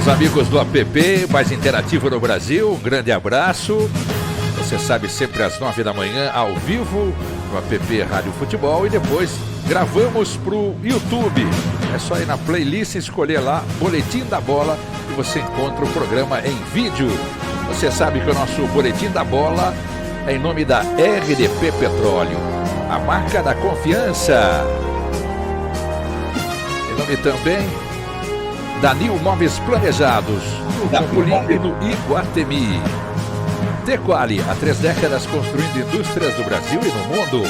Meus amigos do app mais interativo no Brasil, um grande abraço. Você sabe, sempre às 9 da manhã, ao vivo, no app Rádio Futebol, e depois gravamos pro YouTube. É só ir na playlist e escolher lá, Boletim da Bola, e você encontra o programa em vídeo. Você sabe que o nosso Boletim da Bola é em nome da RDP Petróleo, a marca da confiança. Em nome também da Nil Móveis Planejados, no Campolim e no Iguatemi. Tequali, há 3 décadas construindo indústrias do Brasil e no mundo.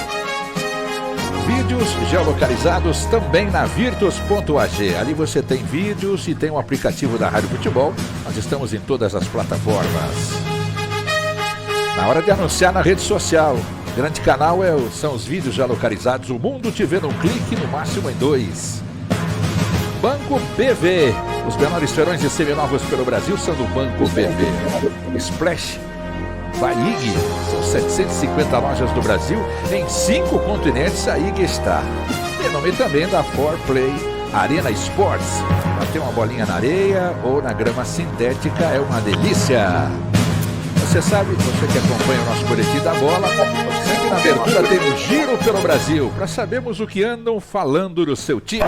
Vídeos geolocalizados também na Virtus.ag. Ali você tem vídeos e tem o aplicativo da Rádio Futebol. Nós estamos em todas as plataformas. Na hora de anunciar na rede social, o grande canal são os vídeos geolocalizados. O mundo te vê num clique, no máximo em 2. Banco BV. Os menores feirões e seminovos pelo Brasil são do Banco BV. Splash by IG. São 750 lojas do Brasil. Em 5 continentes a IG está. Em nome também da 4Play Arena Sports. Bater uma bolinha na areia ou na grama sintética é uma delícia. Você sabe, você que acompanha o nosso Boletim da Bola, sempre na abertura tem um giro pelo Brasil, para sabermos o que andam falando do seu time.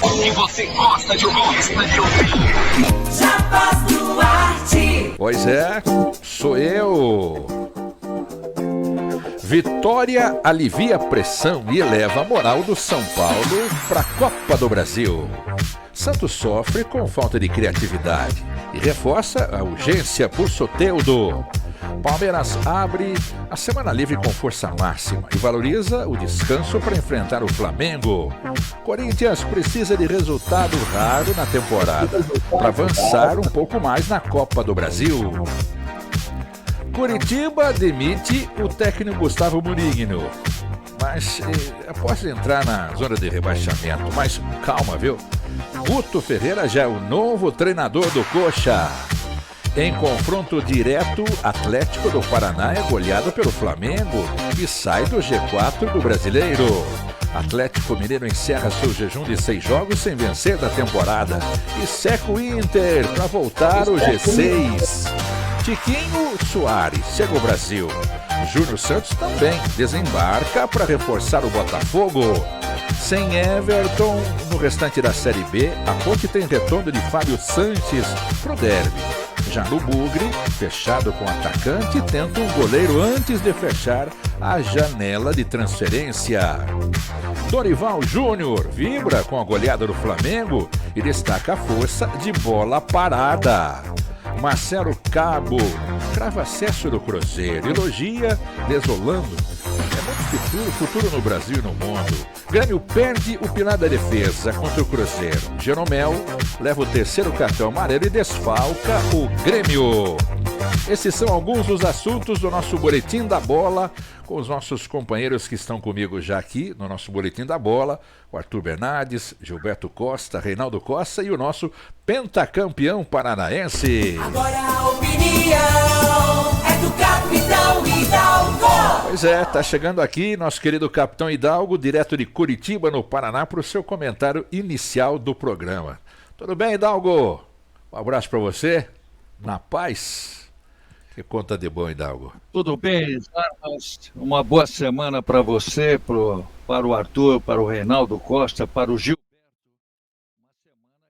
O que você gosta de ouvir? Jabás Duarte. Pois é, sou eu. Vitória alivia a pressão e eleva a moral do São Paulo para a Copa do Brasil. Santos sofre com falta de criatividade e reforça a urgência por Soteldo. Palmeiras abre a semana livre com força máxima e valoriza o descanso para enfrentar o Flamengo. Corinthians precisa de resultado raro na temporada para avançar um pouco mais na Copa do Brasil. Curitiba demite o técnico Gustavo Murigno, mas após entrar na zona de rebaixamento. Mas calma, viu? Guto Ferreira já é o novo treinador do Coxa. Em confronto direto, Atlético do Paraná é goleado pelo Flamengo e sai do G4 do Brasileiro. Atlético Mineiro encerra seu jejum de 6 jogos sem vencer da temporada e seca o Inter para voltar ao G6. Tiquinho Soares chega ao Brasil. Júnior Santos também desembarca para reforçar o Botafogo. Sem Everton, no restante da Série B, a Ponte tem retorno de Fábio Sanches pro derby. Já no Bugre, fechado com atacante, tenta um goleiro antes de fechar a janela de transferência. Dorival Júnior vibra com a goleada do Flamengo e destaca a força de bola parada. Marcelo Cabo crava acesso do Cruzeiro, elogia desolando. É muito futuro no Brasil e no mundo. Grêmio perde o pilar da defesa contra o Cruzeiro. Jeromel leva o 3º cartão amarelo e desfalca o Grêmio. Esses são alguns dos assuntos do nosso Boletim da Bola, com os nossos companheiros que estão comigo já aqui no nosso Boletim da Bola, o Arthur Bernardes, Gilberto Costa, Reinaldo Costa e o nosso pentacampeão paranaense. Agora a opinião é do Capitão Hidalgo. Pois é, tá chegando aqui nosso querido Capitão Hidalgo, direto de Curitiba, no Paraná, para o seu comentário inicial do programa. Tudo bem, Hidalgo? Um abraço para você, na paz. Que conta de bom, Hidalgo? Tudo bem, Jarbas? Uma boa semana para você, para o Arthur, para o Reinaldo Costa, para o Gilberto. Uma semana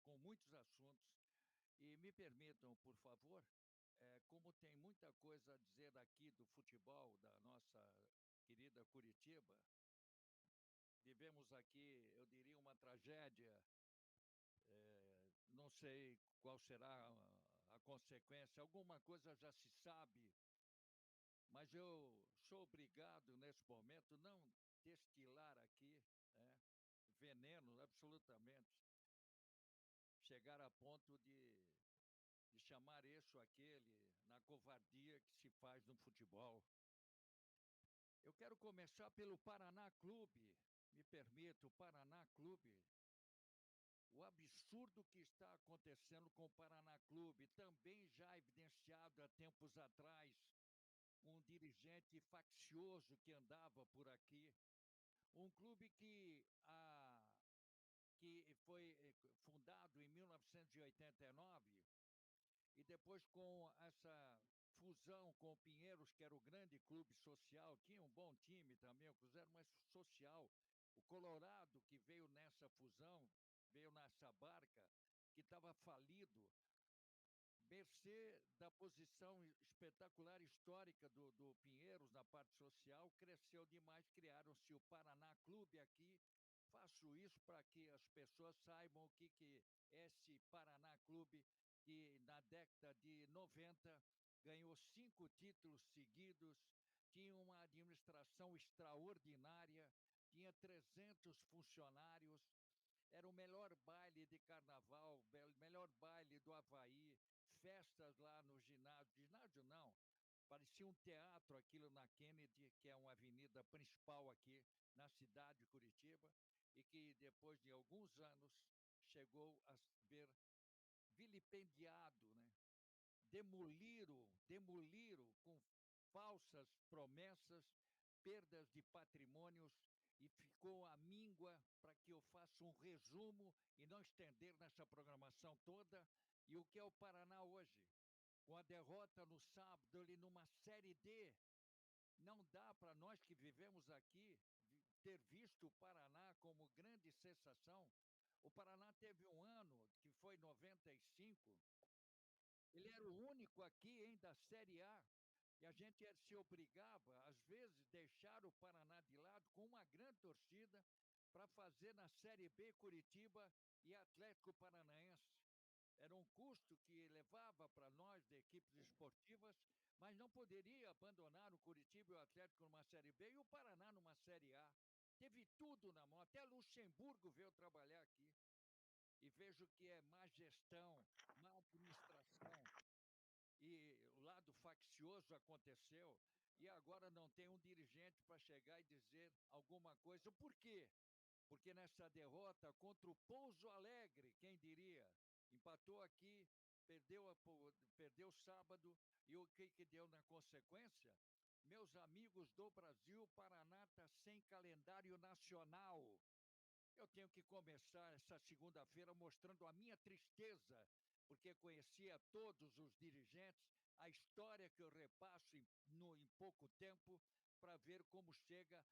com muitos assuntos. E me permitam, por favor, como tem muita coisa a dizer aqui do futebol da nossa querida Curitiba, vivemos aqui, eu diria, uma tragédia. Não sei qual será a consequência, alguma coisa já se sabe, mas eu sou obrigado nesse momento não destilar aqui, veneno absolutamente, chegar a ponto de chamar isso ou aquele na covardia que se faz no futebol. Eu quero começar pelo Paraná Clube, me permita, o Paraná Clube. O absurdo que está acontecendo com o Paraná Clube, também já evidenciado há tempos atrás, um dirigente faccioso que andava por aqui, Um clube que foi fundado em 1989 e depois com essa fusão com o Pinheiros, que era o grande clube social, tinha um bom time também, o Cruzeiro, mas social. O Colorado, que veio nessa fusão, veio nessa barca, que estava falido, mercê da posição espetacular histórica do Pinheiros na parte social, cresceu demais, criaram-se o Paraná Clube aqui. Faço isso para que as pessoas saibam o que é esse Paraná Clube, que na década de 90 ganhou 5 títulos seguidos, tinha uma administração extraordinária, tinha 300 funcionários, era o melhor baile de carnaval, melhor baile do Havaí, festas lá no ginásio. Ginásio não, parecia um teatro aquilo na Kennedy, que é uma avenida principal aqui na cidade de Curitiba, e que depois de alguns anos chegou a ver vilipendiado, né? Demoliram com falsas promessas, perdas de patrimônios, e ficou a míngua para que eu faça um resumo e não estender nessa programação toda. E o que é o Paraná hoje? Com a derrota no sábado, ele numa Série D, não dá para nós que vivemos aqui ter visto o Paraná como grande sensação. O Paraná teve um ano, que foi 95, ele era o único aqui, hein, da Série A. E a gente se obrigava, às vezes, deixar o Paraná de lado com uma grande torcida para fazer na Série B Curitiba e Atlético Paranaense. Era um custo que levava para nós, de equipes esportivas, mas não poderia abandonar o Curitiba e o Atlético numa Série B e o Paraná numa Série A. Teve tudo na mão, até Luxemburgo veio trabalhar aqui. E vejo que é má gestão, má administração, e o lado faccioso aconteceu, e agora não tem um dirigente para chegar e dizer alguma coisa. Por quê? Porque nessa derrota contra o Pouso Alegre, quem diria, empatou aqui, perdeu sábado, e o que deu na consequência? Meus amigos do Brasil, o Paraná está sem calendário nacional. Eu tenho que começar essa segunda-feira mostrando a minha tristeza, porque conhecia todos os dirigentes, a história que eu repasso em pouco tempo, para ver como chega as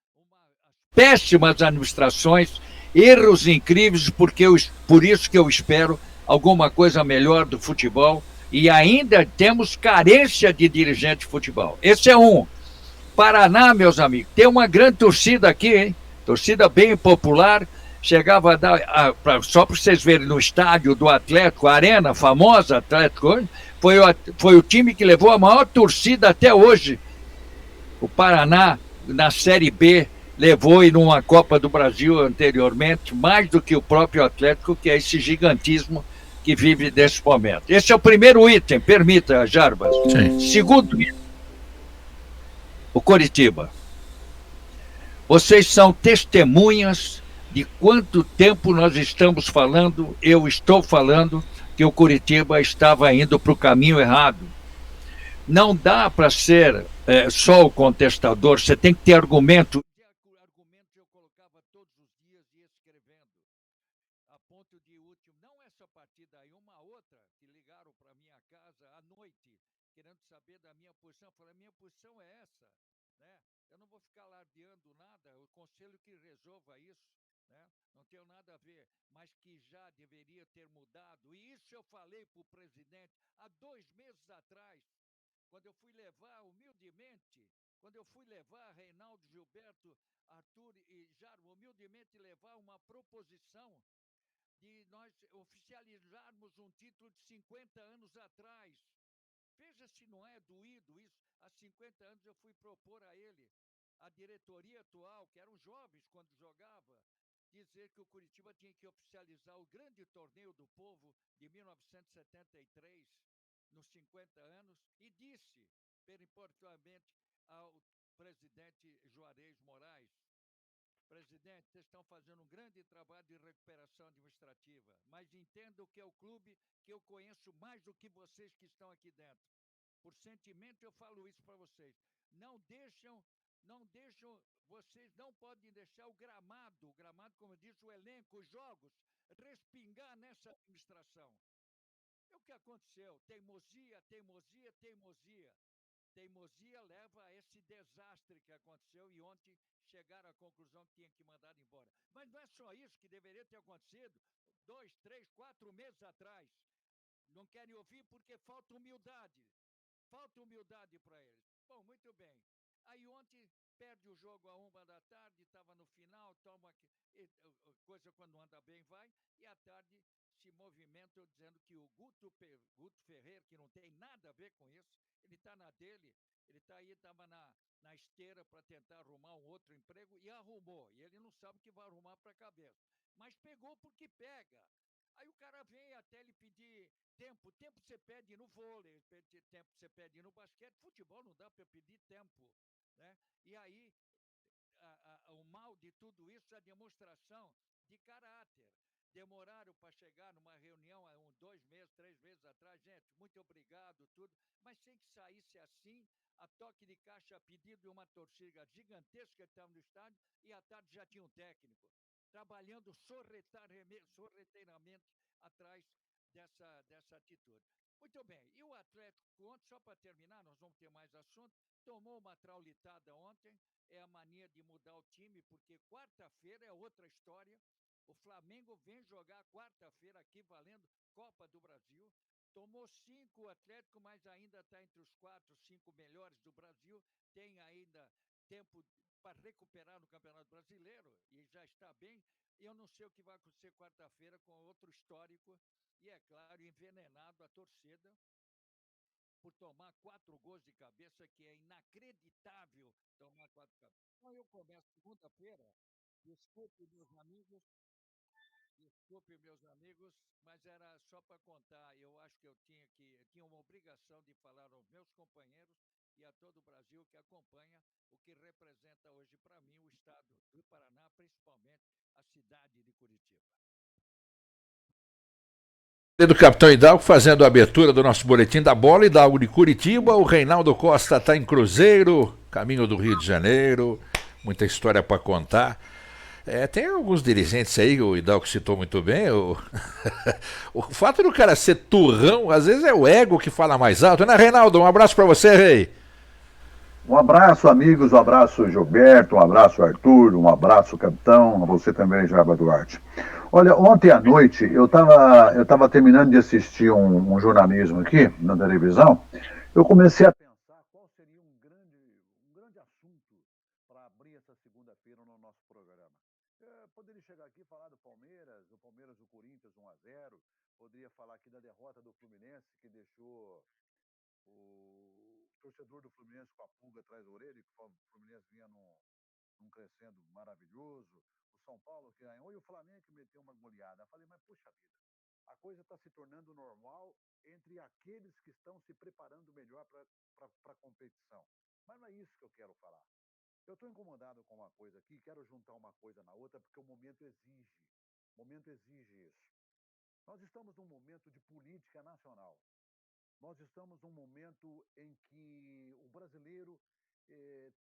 péssimas administrações, erros incríveis, por isso que eu espero alguma coisa melhor do futebol, e ainda temos carência de dirigente de futebol. Esse é um. Paraná, meus amigos, tem uma grande torcida aqui, hein? Torcida bem popular. Chegava a dar, só para vocês verem, no estádio do Atlético, a arena famosa Atlético, foi o time que levou a maior torcida até hoje. O Paraná, na Série B, levou, e numa Copa do Brasil anteriormente, mais do que o próprio Atlético, que é esse gigantismo que vive nesse momento. Esse é o primeiro item, permita, Jarbas. Sim. Segundo item, o Coritiba. Vocês são testemunhas de quanto tempo nós estamos falando, eu estou falando, que o Coritiba estava indo para o caminho errado. Não dá para ser só o contestador, você tem que ter argumento. Argumentos eu colocava todos os dias e escrevendo, a ponto de último, não essa partida aí, uma outra, que ligaram para minha casa à noite, querendo saber da minha posição. Eu falei, a minha posição é essa, né? Eu não vou ficar alardeando nada, o conselho que resolva isso, né? Não tenho nada a ver, mas que já deveria ter mudado. E isso eu falei para o presidente há 2 meses atrás, quando eu fui levar, humildemente, quando eu fui levar Reinaldo, Gilberto, Arthur e Jarmo, humildemente levar uma proposição de nós oficializarmos um título de 50 anos atrás. Veja se não é doído isso. Há 50 anos eu fui propor a ele, a diretoria atual, que eram jovens quando jogava, dizer que o Curitiba tinha que oficializar o grande torneio do povo de 1973, nos 50 anos, e disse, periportuamente, ao presidente Juarez Moraes: presidente, vocês estão fazendo um grande trabalho de recuperação administrativa, mas entendo que é o clube que eu conheço mais do que vocês que estão aqui dentro. Por sentimento eu falo isso para vocês. Não deixam vocês não podem deixar o gramado, como diz o elenco, os jogos, respingar nessa administração. É o que aconteceu. Teimosia, teimosia, teimosia. Teimosia leva a esse desastre que aconteceu e ontem chegaram à conclusão que tinha que mandar embora. Mas não é só isso que deveria ter acontecido 2, 3, 4 meses atrás. Não querem ouvir porque falta humildade. Falta humildade para eles. Bom, muito bem. Aí ontem perde o jogo a 1 da tarde, estava no final, toma coisa quando anda bem vai, e à tarde se movimenta dizendo que o Guto Ferreira, que não tem nada a ver com isso, ele está na dele, ele está aí, estava na esteira para tentar arrumar um outro emprego e arrumou. E ele não sabe o que vai arrumar para a cabeça. Mas pegou porque pega. Aí o cara vem até ele pedir tempo você pede no vôlei, tempo você pede no basquete, futebol não dá para pedir tempo, né? E aí o mal de tudo isso é a demonstração de caráter. Demoraram para chegar numa reunião há 2 meses, 3 meses atrás, gente, muito obrigado, tudo, mas sem que saísse assim, a toque de caixa a pedido de uma torcida gigantesca que estava no estádio, e à tarde já tinha um técnico, trabalhando sorrateiramente atrás dessa atitude. Muito bem, e o Atlético ontem, só para terminar, nós vamos ter mais assunto, tomou uma traulitada ontem, é a mania de mudar o time, porque quarta-feira é outra história. O Flamengo vem jogar quarta-feira aqui valendo Copa do Brasil. Tomou 5 o Atlético, mas ainda está entre os 4, 5 melhores do Brasil. Tem ainda tempo para recuperar no Campeonato Brasileiro e já está bem. Eu não sei o que vai acontecer quarta-feira com outro histórico e, é claro, envenenado a torcida por tomar 4 gols de cabeça, que é inacreditável tomar 4 cabeças. Então eu começo segunda-feira, desculpe meus amigos, mas era só para contar, eu acho que eu tinha uma obrigação de falar aos meus companheiros e a todo o Brasil que acompanha o que representa hoje para mim o estado do Paraná, principalmente a cidade de Curitiba. Do Capitão Hidalgo fazendo a abertura do nosso boletim da bola. Hidalgo de Curitiba, o Reinaldo Costa está em Cruzeiro, caminho do Rio de Janeiro, muita história para contar. Tem alguns dirigentes aí, o Hidalgo citou muito bem. O fato do cara ser turrão, às vezes é o ego que fala mais alto, né, Reinaldo? Um abraço para você, rei. Um abraço, amigos, um abraço, Gilberto, um abraço, Arthur, um abraço, capitão, a você também, Jaba Duarte. Olha, ontem à noite eu tava terminando de assistir um jornalismo aqui na televisão, eu comecei a pensar qual seria um grande assunto para abrir essa segunda-feira no nosso programa. Poderia chegar aqui e falar do Palmeiras, do Corinthians 1-0, poderia falar aqui da derrota do Fluminense, que deixou o torcedor do Fluminense com a pulga atrás da orelha, que o Fluminense vinha num crescendo maravilhoso, o São Paulo que ganhou e o Flamengo que meteu uma goleada. Eu falei, mas puxa vida, a coisa está se tornando normal entre aqueles que estão se preparando melhor para a competição. Mas não é isso que eu quero falar. Eu estou incomodado com uma coisa aqui, quero juntar uma coisa na outra, porque o momento exige. O momento exige isso. Nós estamos num momento de política nacional. Nós estamos num momento em que o brasileiro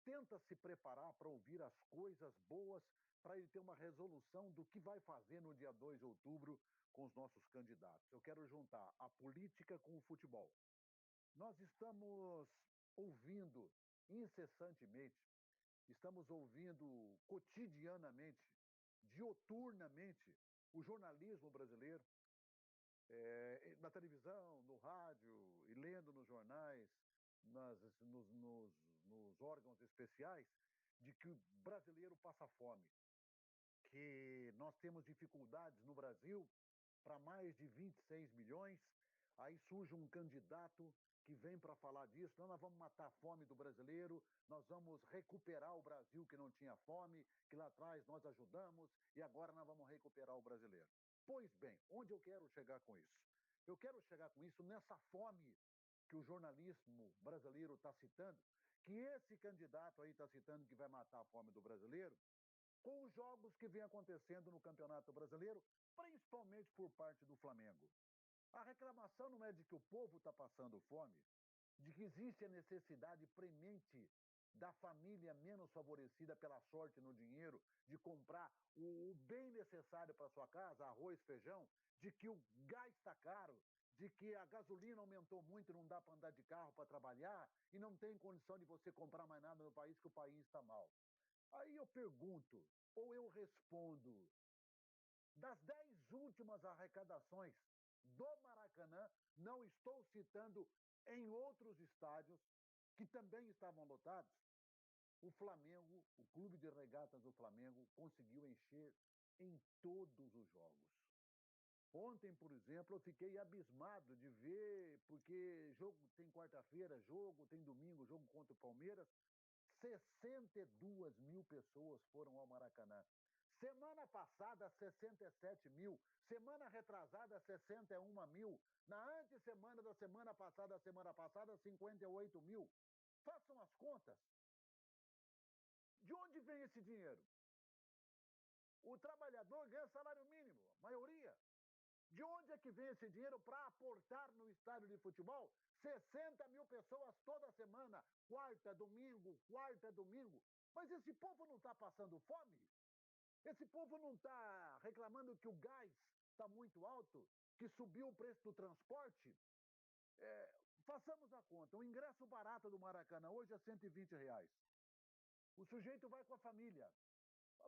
tenta se preparar para ouvir as coisas boas, para ele ter uma resolução do que vai fazer no dia 2 de outubro com os nossos candidatos. Eu quero juntar a política com o futebol. Nós estamos ouvindo incessantemente, estamos ouvindo cotidianamente, dioturnamente, o jornalismo brasileiro, na televisão, no rádio e lendo nos jornais, nos órgãos especiais, de que o brasileiro passa fome, que nós temos dificuldades no Brasil para mais de 26 milhões. Aí surge um candidato que vem para falar disso. Então, nós vamos matar a fome do brasileiro, nós vamos recuperar o Brasil que não tinha fome, que lá atrás nós ajudamos, e agora nós vamos recuperar o brasileiro. Pois bem, onde eu quero chegar com isso? Eu quero chegar com isso nessa fome que o jornalismo brasileiro está citando, que esse candidato aí está citando que vai matar a fome do brasileiro, com os jogos que vem acontecendo no Campeonato Brasileiro, principalmente por parte do Flamengo. A reclamação não é de que o povo está passando fome, de que existe a necessidade premente da família menos favorecida pela sorte no dinheiro, de comprar o bem necessário para sua casa, arroz, feijão, de que o gás está caro, de que a gasolina aumentou muito e não dá para andar de carro para trabalhar e não tem condição de você comprar mais nada no país, que o país está mal. Aí eu pergunto, ou eu respondo, das 10 últimas arrecadações do Maracanã, não estou citando em outros estádios que também estavam lotados, o Flamengo, o Clube de Regatas do Flamengo, conseguiu encher em todos os jogos. Ontem, por exemplo, eu fiquei abismado de ver, porque jogo tem quarta-feira, jogo tem domingo, jogo contra o Palmeiras, 62 mil pessoas foram ao Maracanã. Semana passada, 67 mil. Semana retrasada, 61 mil. Na antesemana da semana passada, 58 mil. Façam as contas. De onde vem esse dinheiro? O trabalhador ganha salário mínimo, maioria. De onde é que vem esse dinheiro para aportar no estádio de futebol? 60 mil pessoas toda semana, quarta, domingo. Mas esse povo não está passando fome? Esse povo não está reclamando que o gás está muito alto, que subiu o preço do transporte? Façamos a conta. O ingresso barato do Maracanã hoje é R$ 120. O sujeito vai com a família.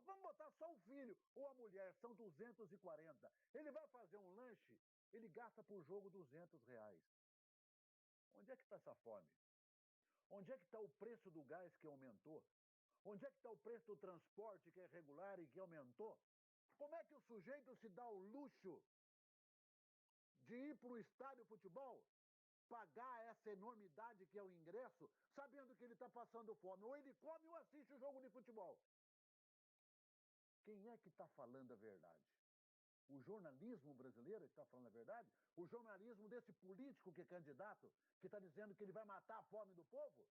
Vamos botar só o filho ou a mulher, são 240. Ele vai fazer um lanche, ele gasta por jogo R$ 200. Onde é que está essa fome? Onde é que está o preço do gás que aumentou? Onde é que está o preço do transporte que é regular e que aumentou? Como é que o sujeito se dá o luxo de ir para o estádio de futebol, pagar essa enormidade que é o ingresso, sabendo que ele está passando fome? Ou ele come ou assiste o jogo de futebol. Quem é que está falando a verdade? O jornalismo brasileiro está falando a verdade? O jornalismo desse político que é candidato, que está dizendo que ele vai matar a fome do povo?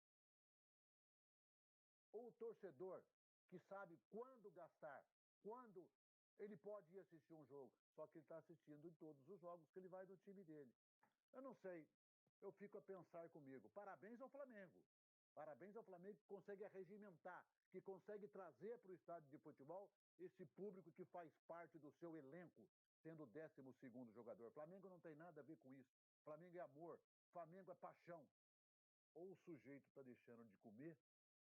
Ou o torcedor que sabe quando gastar, quando ele pode ir assistir um jogo, só que ele está assistindo em todos os jogos que ele vai do time dele? Eu não sei, eu fico a pensar comigo. Parabéns ao Flamengo. Parabéns ao Flamengo que consegue arregimentar, que consegue trazer para o estádio de futebol esse público que faz parte do seu elenco, sendo o 12º jogador. Flamengo não tem nada a ver com isso. Flamengo é amor, Flamengo é paixão. Ou o sujeito está deixando de comer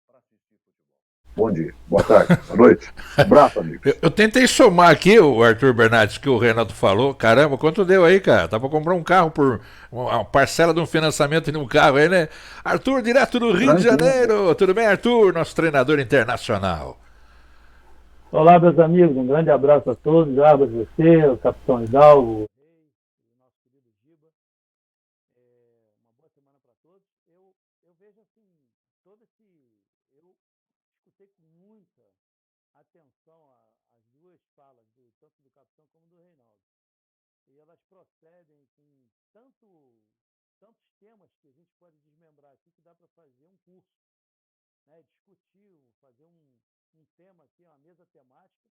para assistir futebol? Bom dia, boa tarde, boa noite. Abraço, amigos. Eu tentei somar aqui o Arthur Bernardes que o Renato falou. Caramba, quanto deu aí, cara? Dá pra comprar um carro por uma parcela de um financiamento de um carro aí, né? Arthur, direto do Rio de Janeiro. Tudo bem, Arthur? Nosso treinador internacional. Olá, meus amigos, um grande abraço a todos, Jarbas, você, o Capitão Hidalgo, o Rei, o nosso querido Giba. Uma boa semana para todos. Eu vejo assim, todo esse. Eu escutei com muita atenção as duas falas, tanto do Capitão como do Reinaldo. E elas procedem com tantos temas que a gente pode desmembrar aqui que dá para fazer um curso, né? Discutir, fazer um tema aqui, uma mesa temática,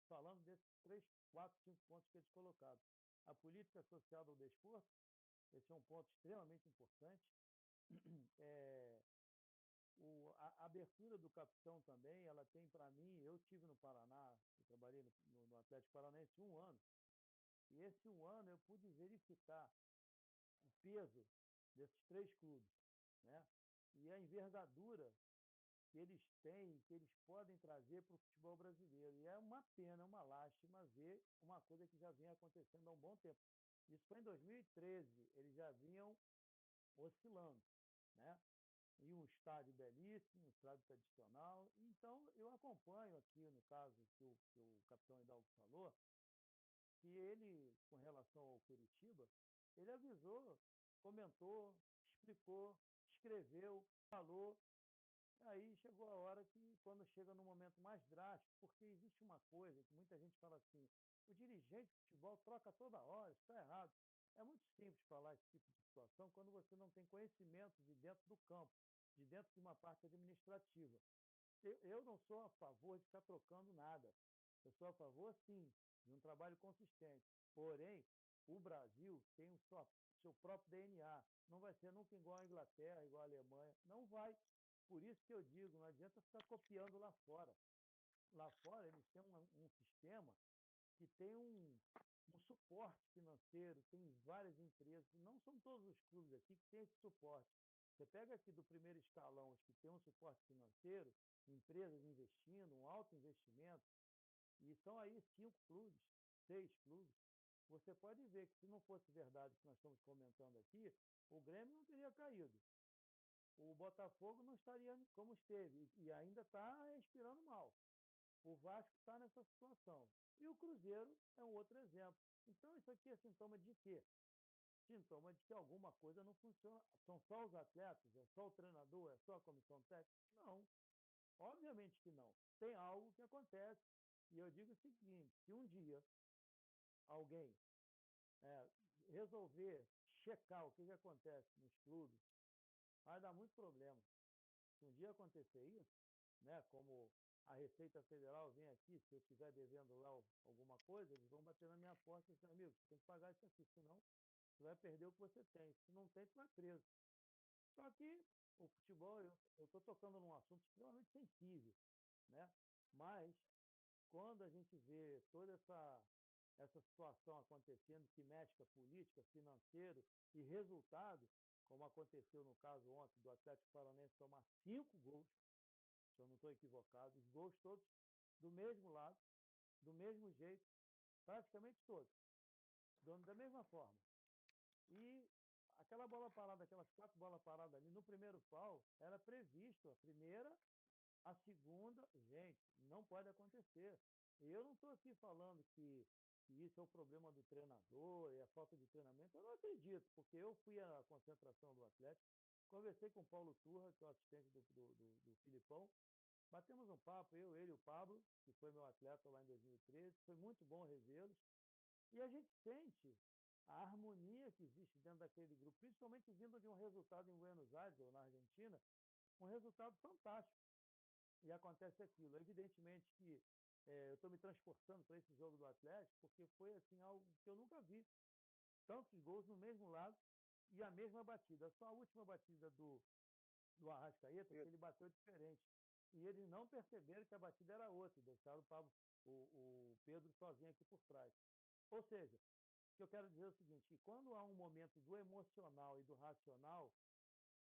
falando desses 3, 4, 5 pontos que eles colocaram. A política social do desporto, esse é um ponto extremamente importante. A abertura do Capitão também, ela tem para mim, eu tive no Paraná, eu trabalhei no Atlético Paranaense 1 ano, e esse 1 ano eu pude verificar o peso desses 3 clubes, né? E a envergadura que eles têm, que eles podem trazer para o futebol brasileiro. E é uma pena, uma lástima ver uma coisa que já vinha acontecendo há um bom tempo. Isso foi em 2013, eles já vinham oscilando, né? E um estádio belíssimo, um estádio tradicional. Então, eu acompanho aqui, no caso que o Capitão Hidalgo falou, que ele, com relação ao Curitiba, ele avisou, comentou, explicou, escreveu, falou. Aí chegou a hora que, quando chega no momento mais drástico, porque existe uma coisa que muita gente fala assim, o dirigente de futebol troca toda hora, isso está errado. É muito simples falar esse tipo de situação quando você não tem conhecimento de dentro do campo, de dentro de uma parte administrativa. Eu não sou a favor de ficar trocando nada. Eu sou a favor, sim, de um trabalho consistente. Porém, o Brasil tem o seu próprio DNA. Não vai ser nunca igual a Inglaterra, igual a Alemanha. Não vai. Por isso que eu digo, não adianta ficar copiando lá fora. Lá fora eles têm um sistema que tem um suporte financeiro, tem várias empresas, não são todos os clubes aqui que têm esse suporte. Você pega aqui do primeiro escalão os que tem um suporte financeiro, empresas investindo, um alto investimento, e são aí 5 clubes, 6 clubes. Você pode ver que se não fosse verdade o que nós estamos comentando aqui, o Grêmio não teria caído. O Botafogo não estaria como esteve e ainda está respirando mal. O Vasco está nessa situação. E o Cruzeiro é um outro exemplo. Então isso aqui é sintoma de quê? Sintoma de que alguma coisa não funciona. São só os atletas? É só o treinador? É só a comissão técnica? Não. Obviamente que não. Tem algo que acontece. E eu digo o seguinte, se um dia alguém é, resolver checar o que acontece nos clubes, vai dar muito problema. Se um dia acontecer isso, né, como a Receita Federal vem aqui, se eu estiver devendo lá alguma coisa, eles vão bater na minha porta e dizer, amigo, você tem que pagar isso aqui, senão você vai perder o que você tem. Se não tem, você vai preso. Só que o futebol, eu estou tocando num assunto extremamente sensível, né? Mas quando a gente vê toda essa situação acontecendo que mexe com a política, financeiro e resultado, como aconteceu no caso ontem do Atlético Paranaense tomar 5 gols, se eu não estou equivocado, os gols todos do mesmo lado, do mesmo jeito, praticamente todos, da mesma forma. E aquela bola parada, aquelas 4 bolas paradas ali no primeiro pau, era previsto a primeira, a segunda, gente, não pode acontecer. Eu não estou aqui falando que isso é o problema do treinador, é a falta de treinamento. Eu não acredito, porque eu fui à concentração do Atlético, conversei com o Paulo Turra, que é o assistente do Filipão, batemos um papo, eu, ele e o Pablo, que foi meu atleta lá em 2013, foi muito bom revê-los. E a gente sente a harmonia que existe dentro daquele grupo, principalmente vindo de um resultado em Buenos Aires ou na Argentina, um resultado fantástico. E acontece aquilo. Evidentemente que eu estou me transportando para esse jogo do Atlético, porque foi assim algo que eu nunca vi. Tantos gols no mesmo lado e a mesma batida. Só a última batida do Arrascaeta que ele bateu diferente. E eles não perceberam que a batida era outra, deixaram o Pedro sozinho aqui por trás. Ou seja, o que eu quero dizer é o seguinte, que quando há um momento do emocional e do racional,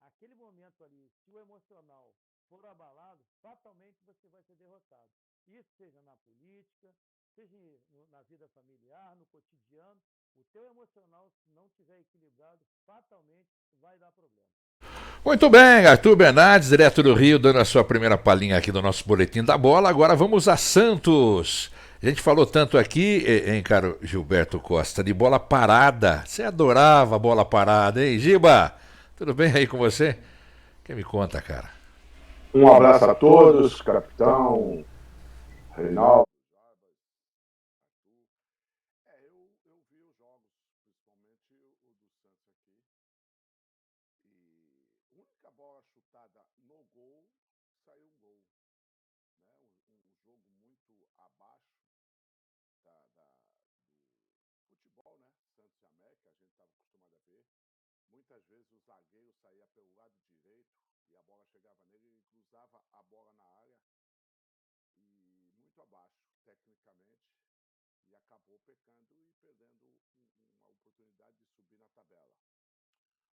aquele momento ali, se o emocional for abalado, fatalmente você vai ser derrotado. Isso seja na política, seja na vida familiar, no cotidiano, o teu emocional, se não estiver equilibrado, fatalmente vai dar problema. Muito bem, Arthur Bernardes, direto do Rio, dando a sua primeira palhinha aqui do nosso Boletim da Bola. Agora vamos a Santos. A gente falou tanto aqui, hein, caro Gilberto Costa, de bola parada. Você adorava bola parada, hein, Giba? Tudo bem aí com você? Quem me conta, cara? Um abraço a todos, capitão, Reinaldo. Eu vi os jogos, principalmente o do Santos aqui. E a única bola chutada no gol, saiu um gol. Né? Um jogo muito abaixo do futebol, né? Santos e América, a gente estava acostumado a ver. Muitas vezes o zagueiro saía pelo lado direito e a bola chegava nele e cruzava a bola na área e muito abaixo, tecnicamente, e acabou pecando e perdendo uma oportunidade de subir na tabela.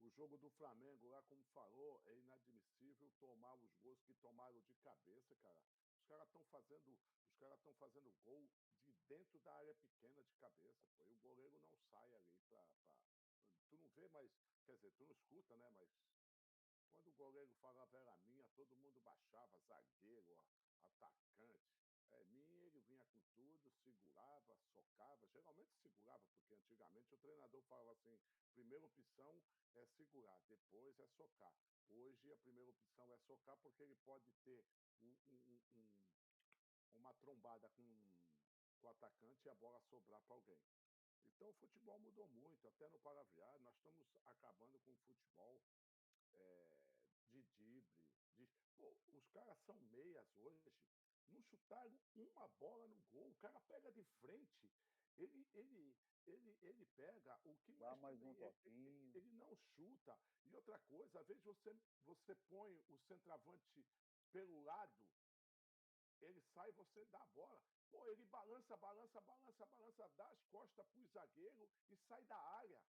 O jogo do Flamengo lá, como falou, é inadmissível tomar os gols que tomaram de cabeça, cara. Os caras estão fazendo gol de dentro da área pequena de cabeça, pô. E o goleiro não sai ali Tu não vê, mas quer dizer, tu não escuta, né? Mas quando o goleiro falava era minha, todo mundo baixava, zagueiro, atacante. É minha, ele vinha com tudo, segurava, socava. Geralmente segurava, porque antigamente o treinador falava assim: primeira opção é segurar, depois é socar. Hoje a primeira opção é socar porque ele pode ter uma trombada com o atacante e a bola sobrar para alguém. Então o futebol mudou muito, até no Paraguai. Nós estamos acabando com o futebol de drible. Pô, os caras são meias hoje, não chutaram uma bola no gol. O cara pega de frente, ele pega o que Dá mais mais também um toquinho. ele não chuta. E outra coisa, às vezes você põe o centroavante pelo lado, ele sai, você dá a bola. Pô, ele balança, balança, balança, balança, dá as costas pro zagueiro e sai da área.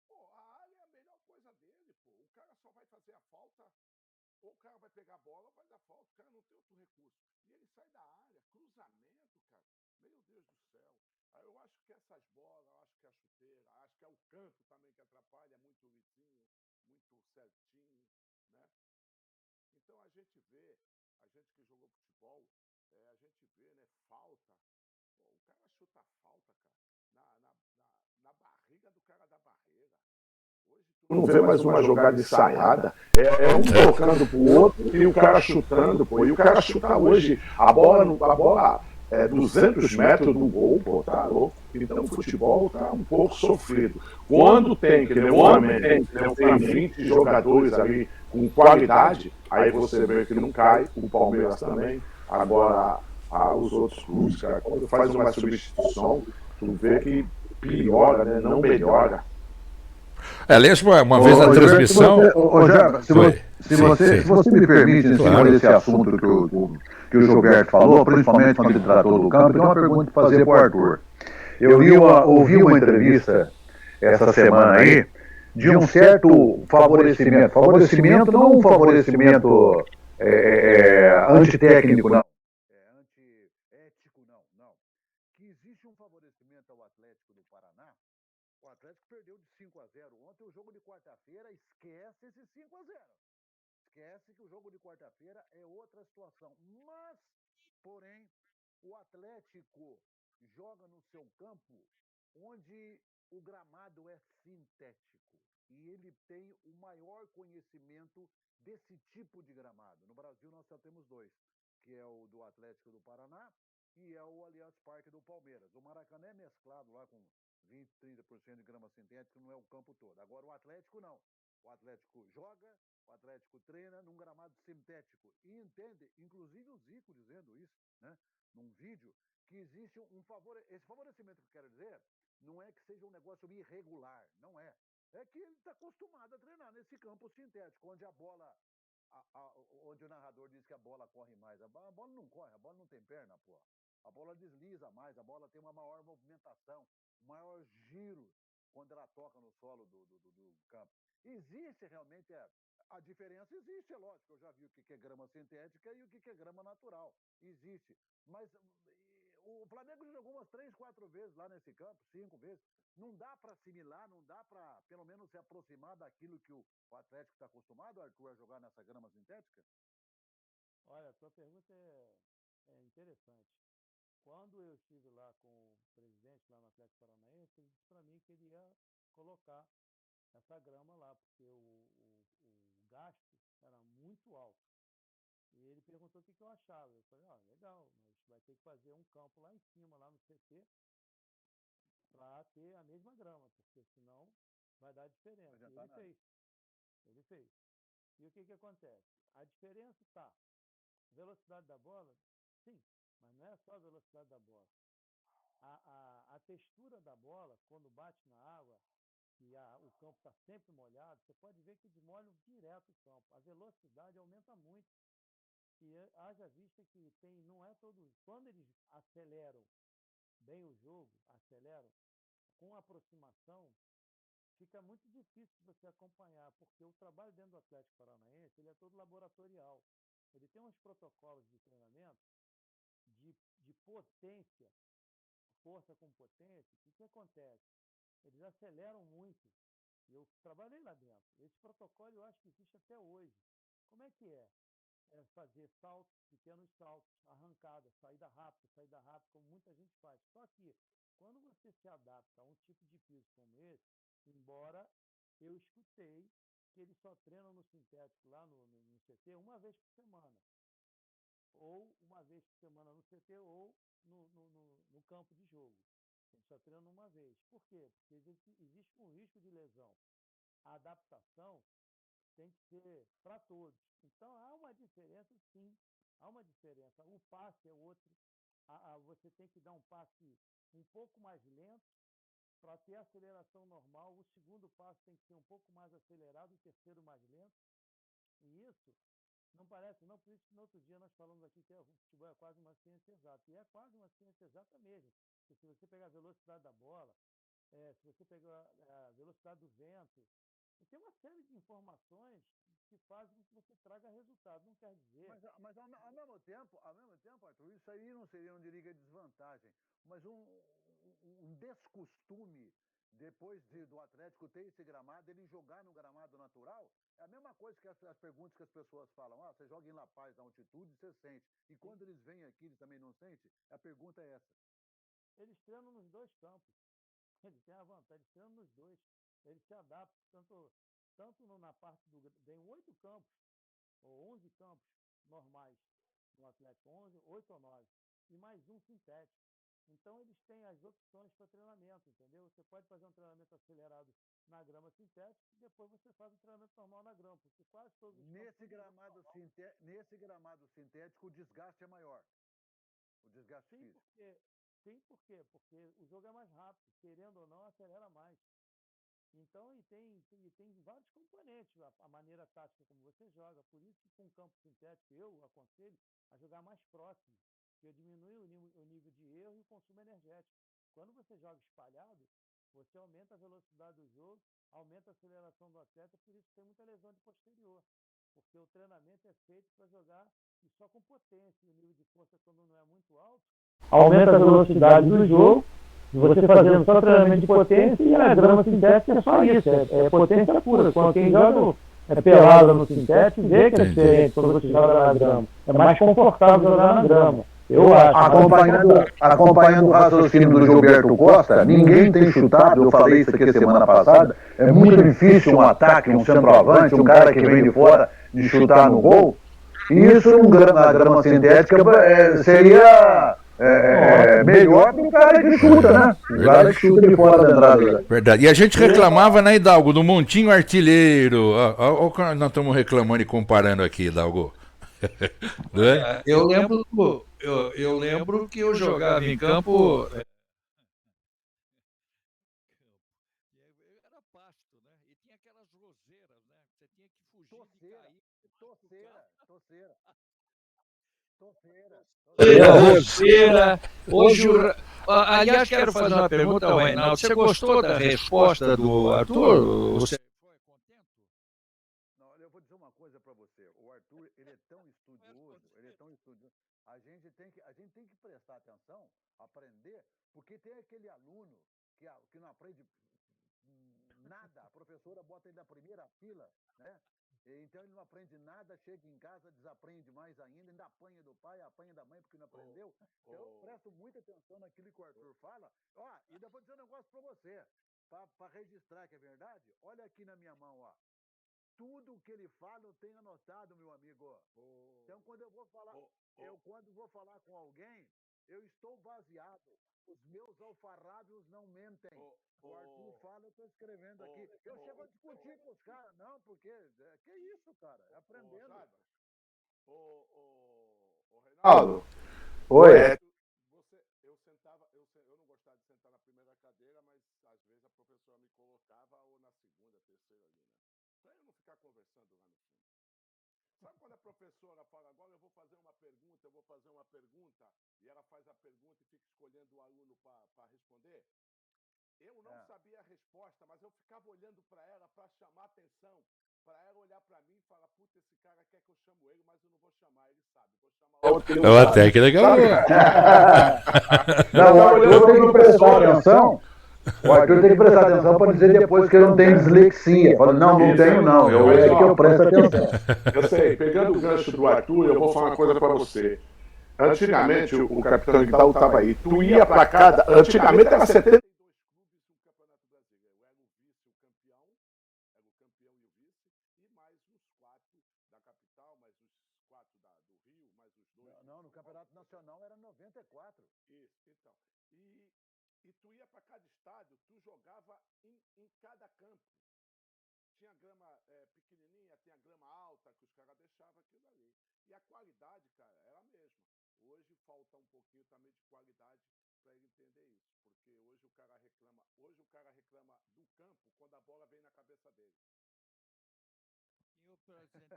Pô, a área é a melhor coisa dele, pô. O cara só vai fazer a falta, ou o cara vai pegar a bola ou vai dar falta. O cara não tem outro recurso. E ele sai da área, cruzamento, cara. Meu Deus do céu. Aí eu acho que essas bolas, eu acho que é a chuteira, acho que é o canto também que atrapalha, é muito lisinho, muito certinho, né? Então a gente que jogou futebol, a gente vê, né, falta. Pô, o cara chuta falta, cara, na barriga do cara da barreira. Hoje tu não vê mais uma jogada ensaiada. É um tocando pro outro e o cara chutando, pô. E o cara chuta hoje a bola é 200 metros do gol, pô, tá louco. Então o futebol tá um pouco sofrido. Quando tem, que nem o Flamengo, tem 20 jogadores ali com qualidade, aí você vê que não cai, o Palmeiras também. Agora, os outros clubes, cara, quando faz uma substituição, tu vê que piora, né? Não melhora. Aliás, uma vez na transmissão. Se você me permite, em cima desse assunto que o Gilberto falou, principalmente quando ele tratou do campo, eu tenho uma pergunta para fazer para o Arthur. Ouvi uma entrevista essa semana aí de um certo favorecimento não um favorecimento antitécnico, não. Antiético, não. Que existe um favorecimento ao Atlético do Paraná. O Atlético perdeu de 5-0 ontem. O jogo de quarta-feira, esquece esse 5-0. Esquece que o jogo de quarta-feira é outra situação. Mas, porém, o Atlético joga no seu campo onde o gramado é sintético. E ele tem o maior conhecimento desse tipo de gramado. No Brasil nós só temos dois, que é o do Atlético do Paraná e é o Allianz Parque do Palmeiras. O Maracanã é mesclado lá com 20, 30% de grama sintética, não é o campo todo. Agora o Atlético não. O Atlético joga, o Atlético treina num gramado sintético. E entende, inclusive o Zico dizendo isso, né? Num vídeo, que existe esse favorecimento que eu quero dizer, não é que seja um negócio irregular, não é. É que ele está acostumado a treinar nesse campo sintético, onde a bola, onde o narrador diz que a bola corre mais. A bola não corre, a bola não tem perna, pô. A bola desliza mais, a bola tem uma maior movimentação, maior giro quando ela toca no solo do campo. Existe realmente a diferença, existe, é lógico. Eu já vi o que é grama sintética e o que é grama natural. Existe. Mas o Flamengo jogou umas 3, 4 vezes lá nesse campo, 5 vezes. Não dá para assimilar, não dá para, pelo menos, se aproximar daquilo que o Atlético está acostumado, Arthur, a jogar nessa grama sintética? Olha, a tua pergunta é interessante. Quando eu estive lá com o presidente lá no Atlético Paranaense, ele disse para mim que ele ia colocar essa grama lá, porque o gasto era muito alto. E ele perguntou o que eu achava. Eu falei, legal, mas vai ter que fazer um campo lá em cima, lá no CT, para ter a mesma grama, porque senão vai dar diferença. E ele fez. Ele fez. E o que acontece? A diferença está. Velocidade da bola, sim, mas não é só a velocidade da bola. A textura da bola, quando bate na água, e o campo está sempre molhado, você pode ver que desmolham direto o campo. A velocidade aumenta muito. E haja vista que não é todos. Quando eles aceleram bem o jogo, aceleram, com aproximação, fica muito difícil você acompanhar, porque o trabalho dentro do Atlético Paranaense, ele é todo laboratorial. Ele tem uns protocolos de treinamento de potência, força com potência. O que acontece? Eles aceleram muito. Eu trabalhei lá dentro. Esse protocolo eu acho que existe até hoje. Como é que é? É fazer saltos, pequenos saltos, arrancada, saída rápida, como muita gente faz. Só que, quando você se adapta a um tipo de piso como esse, embora eu escutei que eles só treinam no sintético lá no CT uma vez por semana. Ou uma vez por semana no CT ou no campo de jogo. Eles só treinam uma vez. Por quê? Porque existe um risco de lesão. A adaptação tem que ser para todos. Então há uma diferença, sim. Há uma diferença. O passe é outro. Você tem que dar um passe um pouco mais lento para ter a aceleração normal, o segundo passo tem que ser um pouco mais acelerado, o terceiro mais lento. E isso não parece, não, por isso que no outro dia nós falamos aqui que o futebol é quase uma ciência exata. E é quase uma ciência exata mesmo. Porque se você pegar a velocidade da bola, se você pegar a velocidade do vento, tem uma série de informações que fazem com que você traga resultado. Não quer dizer. Mas ao mesmo tempo, Arthur, isso aí não seria, não diria desvantagem, mas um descostume depois do Atlético ter esse gramado, ele jogar no gramado natural, é a mesma coisa que as perguntas que as pessoas falam. Você joga em La Paz, na altitude, você sente. E quando eles vêm aqui, eles também não sentem? A pergunta é essa. Eles treinam nos dois campos. Eles têm a vantagem, eles treinam nos dois. Eles se adaptam, tanto na parte do. Tem 8 campos, ou 11 campos normais no Atlético, 11, 8 ou 9, e mais um sintético. Então eles têm as opções para treinamento, entendeu? Você pode fazer um treinamento acelerado na grama sintética e depois você faz um treinamento normal na grama, porque quase todos os nesse gramado sintético o desgaste é maior. O desgaste físico. Por quê? Porque o jogo é mais rápido, querendo ou não, acelera mais. Então, tem vários componentes, a maneira tática como você joga. Por isso que com campo sintético eu aconselho a jogar mais próximo, porque diminui o nível de erro e o consumo energético. Quando você joga espalhado, você aumenta a velocidade do jogo, aumenta a aceleração do atleta, por isso tem muita lesão de posterior. Porque o treinamento é feito para jogar e só com potência. O nível de força, quando não é muito alto, aumenta a velocidade do jogo, você fazendo só treinamento de potência, e a grama sintética é só isso, é potência pura. Quando quem joga pelada no sintético, vê que é diferente quando você joga na grama. É mais confortável jogar na grama, eu acho. Acompanhando o raciocínio do Gilberto Costa, ninguém tem chutado, eu falei isso aqui semana passada, é muito difícil um ataque, um centroavante, um cara que vem de fora, de chutar no gol. Isso na grama sintética seria melhor para o cara que chuta, né? O cara que chuta de fora da entrada. Verdade. E a gente reclamava, né, Hidalgo, do Montinho Artilheiro. Olha o que nós estamos reclamando e comparando aqui, Hidalgo. Não é? Eu lembro que eu jogava em campo. Era pasto, né? E tinha aquelas roseiras, né? Você tinha que fugir de cair. Roseira. Hoje, aliás, quero fazer uma pergunta ao Reinaldo. Você gostou da resposta do Arthur? Você foi contente? Não, eu vou dizer uma coisa para você. O Arthur, ele é tão estudioso, A gente tem que prestar atenção, aprender, porque tem aquele aluno que não aprende nada. A professora bota ele na primeira fila, né? Então ele não aprende nada, chega em casa, desaprende mais ainda apanha do pai, apanha da mãe porque não aprendeu. Então eu presto muita atenção naquilo que o Arthur fala. E ainda vou dizer um negócio para você, para registrar que é verdade. Olha aqui na minha mão, ó. Tudo que ele fala eu tenho anotado, meu amigo. Então quando quando vou falar com alguém, eu estou baseado. Os meus alfarrábios não mentem. O Arthur fala, eu estou escrevendo aqui. Eu chego a discutir com os caras, não, porque que isso, cara? É aprendendo. Reinaldo. Oi. Eu não gostava de sentar na primeira cadeira, mas às vezes a professora me colocava ou na segunda, terceira ali, né? Para eu não ficar conversando lá no fundo. Sabe quando a professora fala, agora eu vou fazer uma pergunta, e ela faz a pergunta e fica escolhendo o aluno para responder? Eu não sabia a resposta, mas eu ficava olhando para ela para chamar atenção, para ela olhar para mim e falar, puta, esse cara quer que eu chamo ele, mas eu não vou chamar, ele sabe, vou chamar outro. É uma técnica boa. Não, o Arthur tem que prestar atenção. O Arthur tem que prestar atenção para dizer depois que ele não tem dislexia. Fala, não tenho não, é que eu presto atenção. Eu sei, pegando o gancho do Arthur, eu vou falar uma coisa para você. Antigamente, o capitão Hidalgo estava aí. Tu ia para cada... Antigamente era 72 clubes no Campeonato Brasileiro. Era o vice-campeão, era o campeão e o vice, e mais uns 4 da capital, mais uns 4 do Rio, mais uns 2... Não, no Campeonato Nacional era 94. Isso, então. E tu ia para cada estádio, tu jogava em cada campo. Tinha grama pequenininha, tinha grama alta, que os caras deixavam aquilo ali. E a qualidade, cara, era a mesma. Hoje falta um pouquinho também de qualidade para ele entender isso. Porque hoje o cara reclama. Hoje o cara reclama do campo quando a bola vem na cabeça dele. E o presidente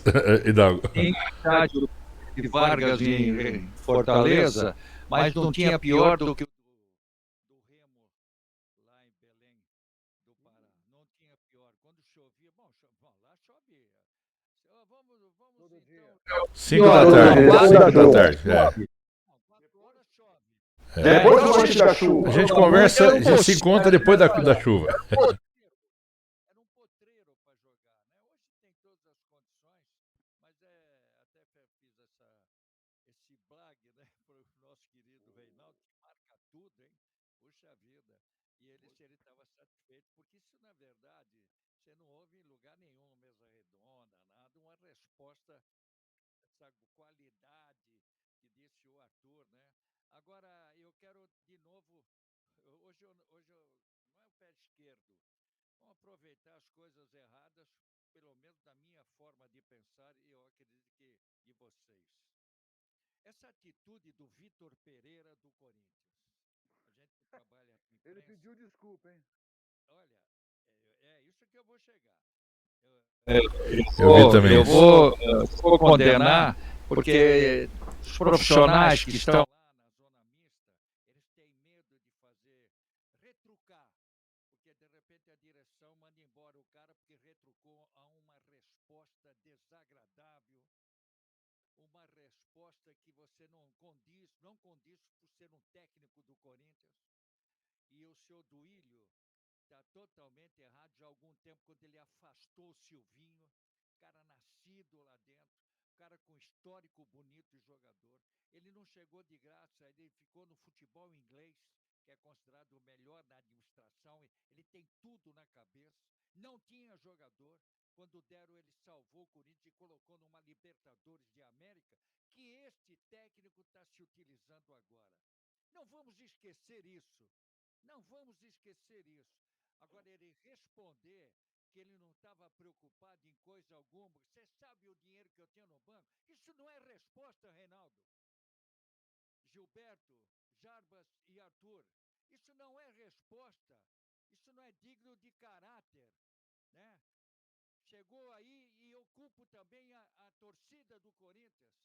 Vargas, Hidalgo. tem estádio de Vargas em Fortaleza, mas não tinha pior do que o do Remo lá em Belém do Pará. Não tinha pior. Quando chovia, bom, lá chove. Vamos então. 5 da tarde. 5 da tarde. Não, 4 horas chove. Depois do antes da chuva. A gente conversa, a gente se encontra depois da chuva. Era um potreiro para jogar, né? Hoje tem todas as condições, mas até fiz esse blag, né, para o nosso querido Reinaldo, que marca tudo, hein? Puxa vida. E se ele estava satisfeito, porque isso, na verdade, você não ouve em lugar nenhum, mesa redonda, nada, uma resposta, essa qualidade que disse o Arthur, né? Agora, eu quero de novo, hoje não é o pé esquerdo, vamos aproveitar as coisas erradas, pelo menos da minha forma de pensar, e eu acredito que de vocês. Essa atitude do Vitor Pereira do Corinthians. A gente que trabalha em imprensa. Ele pediu desculpa, hein? Olha, é isso que eu vou chegar. Eu vi também Eu isso. vou condenar, porque os profissionais que estão lá na zona mista, eles têm medo de fazer, retrucar, porque de repente a direção manda embora o cara porque retrucou a uma resposta desagradável, uma resposta que você não condiz por ser um técnico do Corinthians. E o seu Duílio está totalmente errado já há algum tempo, quando ele afastou o Silvinho, cara nascido lá dentro, cara com histórico bonito de jogador. Ele não chegou de graça, ele ficou no futebol inglês, que é considerado o melhor na administração. Ele tem tudo na cabeça. Não tinha jogador. Quando deram, ele salvou o Corinthians e colocou numa Libertadores de América, que este técnico está se utilizando agora. Não vamos esquecer isso. Não vamos esquecer isso. Agora, ele responder que ele não estava preocupado em coisa alguma. Você sabe o dinheiro que eu tenho no banco? Isso não é resposta, Reinaldo. Gilberto, Jarbas e Arthur. Isso não é resposta. Isso não é digno de caráter, né? Chegou aí, e eu culpo também a torcida do Corinthians,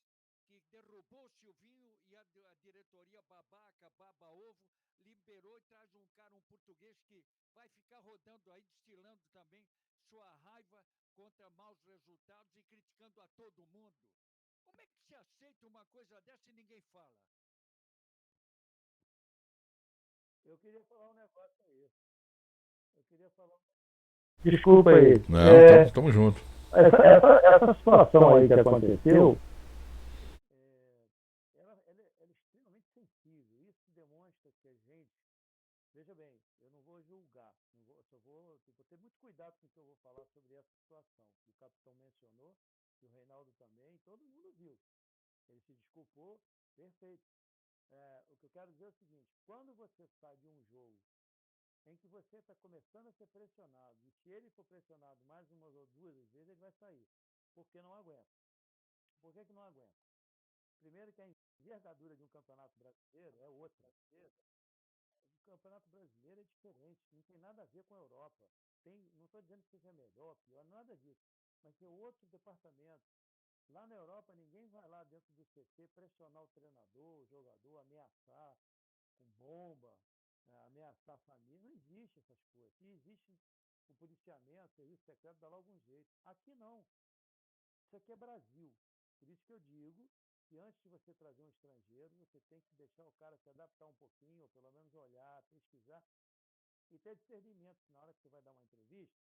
que derrubou o Silvinho, e a diretoria babaca, baba-ovo, liberou e traz um cara, um português, que vai ficar rodando aí, destilando também sua raiva contra maus resultados e criticando a todo mundo. Como é que se aceita uma coisa dessa e ninguém fala? Eu queria falar um negócio aí. Eu queria falar. Desculpa aí. Não, tamo junto. Essa situação aí que aconteceu, ela é extremamente sensível. Isso demonstra que a gente. Veja bem, eu não vou julgar, vou ter muito cuidado com o que eu vou falar sobre essa situação. O capitão mencionou, e o Reinaldo também, todo mundo viu. Ele se desculpou, perfeito. O que eu quero dizer é o seguinte: quando você sai de um jogo em que você está começando a ser pressionado, e se ele for pressionado mais umas ou duas vezes, ele vai sair, porque não aguenta. Por que não aguenta? Primeiro, que a envergadura de um campeonato brasileiro é outra. O campeonato brasileiro é diferente, não tem nada a ver com a Europa. Não estou dizendo que seja melhor, pior, nada disso. Mas é outro departamento. Lá na Europa, ninguém vai lá dentro do CT pressionar o treinador, o jogador, ameaçar com bomba, ameaçar a família. Não existe essas coisas. Se existe o policiamento, o serviço secreto, dá lá algum jeito. Aqui não. Isso aqui é Brasil. Por isso que eu digo que antes de você trazer um estrangeiro, você tem que deixar o cara se adaptar um pouquinho, ou pelo menos olhar, pesquisar e ter discernimento. Na hora que você vai dar uma entrevista,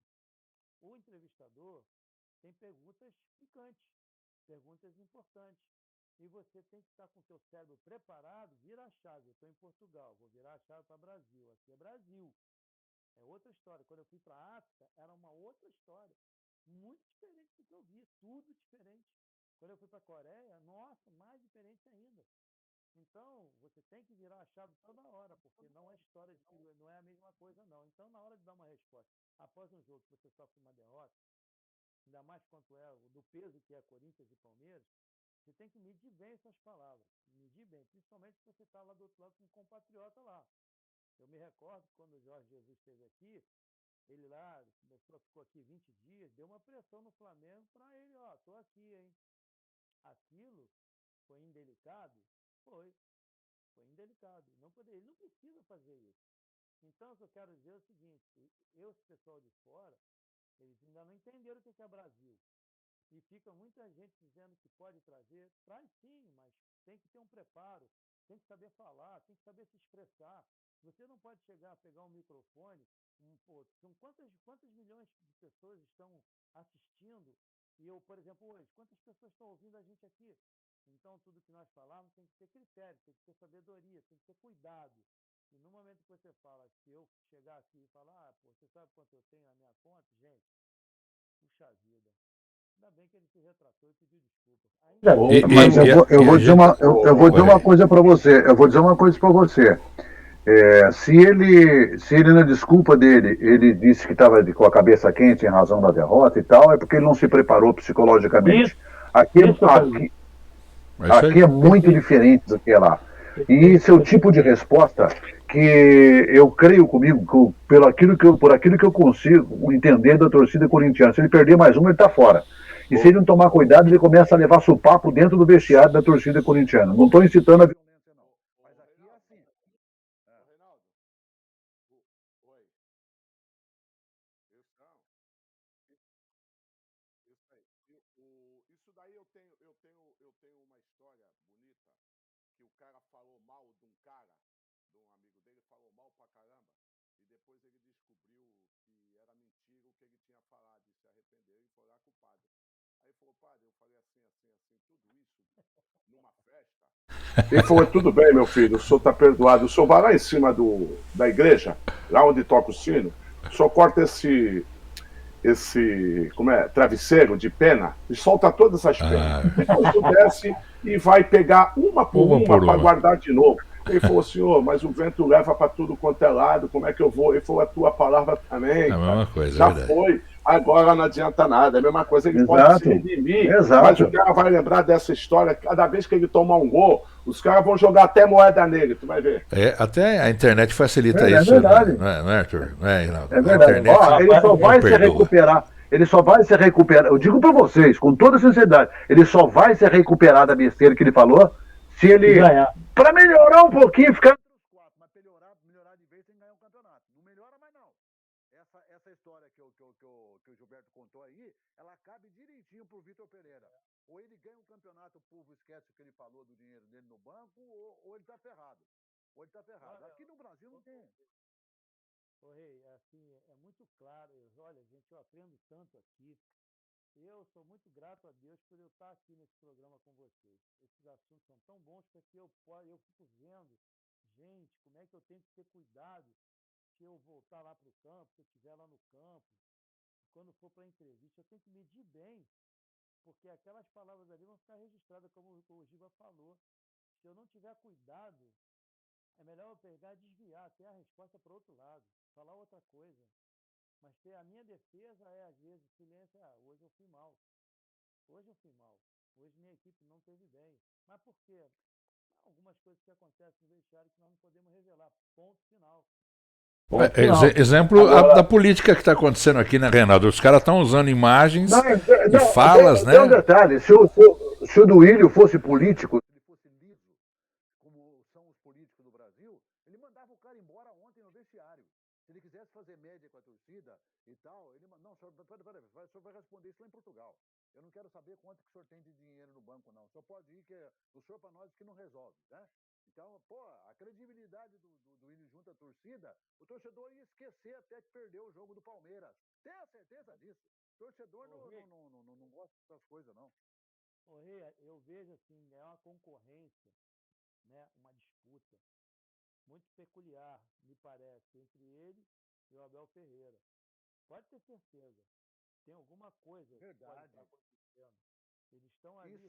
o entrevistador tem perguntas picantes, perguntas importantes. E você tem que estar com o seu cérebro preparado, vira a chave. Eu estou em Portugal, vou virar a chave para Brasil. Aqui é Brasil. É outra história. Quando eu fui para a África, era uma outra história. Muito diferente do que eu vi, tudo diferente. Quando eu fui para a Coreia, nossa, mais diferente ainda. Então, você tem que virar a chave toda hora, porque não é história de que não é a mesma coisa, não. Então, na hora de dar uma resposta, após um jogo que você sofre uma derrota, ainda mais quanto do peso que é Corinthians e Palmeiras, você tem que medir bem essas palavras. Medir bem, principalmente se você está lá do outro lado com um compatriota lá. Eu me recordo quando o Jorge Jesus esteve aqui, ele lá ficou aqui 20 dias, deu uma pressão no Flamengo para ele, ó, tô aqui, hein? Aquilo foi indelicado? Foi indelicado. Ele não precisa fazer isso. Então, o que eu quero dizer é o seguinte, esse pessoal de fora, eles ainda não entenderam o que é Brasil. E fica muita gente dizendo que pode trazer. Traz sim, mas tem que ter um preparo, tem que saber falar, tem que saber se expressar. Você não pode chegar a pegar um microfone, são quantas milhões de pessoas estão assistindo? E eu, por exemplo, hoje, quantas pessoas estão ouvindo a gente aqui? Então, tudo que nós falamos tem que ter critério, tem que ter sabedoria, tem que ter cuidado. E no momento que você fala, se eu chegar aqui e falar, você sabe quanto eu tenho na minha conta? Gente, puxa vida. Ainda bem que ele se retratou e pediu desculpa. Mas eu vou dizer uma coisa para você. Eu vou dizer uma coisa para você. Se ele na desculpa dele, ele disse que estava com a cabeça quente em razão da derrota e tal, é porque ele não se preparou psicologicamente. Aqui é muito diferente do que é lá. E esse é o tipo de resposta que eu creio comigo, por aquilo que eu consigo entender da torcida corintiana. Se ele perder mais uma, ele está fora. E se ele não tomar cuidado, ele começa a levar supapo dentro do vestiário da torcida corintiana. Não estou incitando a violência, não. Mas aqui é assim. Reinaldo. Oi. Isso aí. Isso daí eu tenho uma história bonita que o cara falou mal de um amigo dele, falou mal pra caramba, e depois ele descobriu que era mentira o que ele tinha falado e se arrependeu e foi lá com o padre. Aí falou, padre, eu falei assim, tudo isso numa festa. Ele falou, tudo bem, meu filho, o senhor está perdoado. O senhor vai lá em cima da igreja, lá onde toca o sino, o senhor corta esse travesseiro de pena e solta todas as penas. Depois o senhor desce e vai pegar uma por uma para guardar de novo. Ele falou, senhor, mas o vento leva para tudo quanto é lado, como é que eu vou? Ele falou, a tua palavra também. É a mesma coisa, já foi. Agora não adianta nada, é a mesma coisa, ele pode se redimir, mas o cara vai lembrar dessa história, cada vez que ele tomar um gol, os caras vão jogar até moeda nele, tu vai ver. Até a internet facilita isso, verdade. Não é, Arthur? Não é, Reinaldo? É verdade. Ele só vai se recuperar. Ele só vai se recuperar, eu digo para vocês, com toda sinceridade, ele só vai se recuperar da besteira que ele falou se ele, para melhorar um pouquinho, ficar entre os quatro, mas melhorar de vez sem ganhar um campeonato. Não melhora mais não. Essa história que o Gilberto contou aí, ela cabe direitinho pro Vitor Pereira. Ou ele ganha um campeonato, o povo esquece o que ele falou do dinheiro dele no banco, ou ele tá ferrado. Aqui no Brasil não tem. Rei, assim, é muito claro. Olha, gente, eu aprendo tanto aqui. Eu sou muito grato a Deus por eu estar aqui nesse programa com vocês. Esses assuntos são tão bons porque eu fico vendo, gente, como é que eu tenho que ter cuidado se eu voltar lá para o campo, se eu estiver lá no campo, quando for para a entrevista, eu tenho que medir bem, porque aquelas palavras ali vão ficar registradas, como o Giba falou. Se eu não tiver cuidado, é melhor eu pegar e desviar, ter a resposta para o outro lado, falar outra coisa. Mas a minha defesa às vezes, silêncio, hoje eu fui mal. Hoje minha equipe não teve bem. Mas por quê? Algumas coisas que acontecem no vestiário que nós não podemos revelar. Ponto final. Exemplo da política que está acontecendo aqui, né, Reinaldo? Os caras estão usando imagens e falas, né? Tem um detalhe, se o Duílio fosse político, se ele fosse liso, como são os políticos do Brasil, ele mandava o cara embora ontem no vestiário. Se ele quisesse fazer média com a torcida e tal, ele não, senhor, peraí, o senhor vai responder isso lá em Portugal. Eu não quero saber quanto que o senhor tem de dinheiro no banco, não. O senhor pode ir, que o senhor para nós que não resolve, né? Então, a credibilidade do Willi junto à torcida, o torcedor ia esquecer até que perdeu o jogo do Palmeiras. Tenha certeza disso. O torcedor não gosta dessas coisas, não. Rei, eu vejo assim, é uma concorrência, né, uma disputa muito peculiar, me parece, entre ele e o Abel Ferreira. Pode ter certeza. Tem alguma coisa que pode estar acontecendo. Eles estão ali.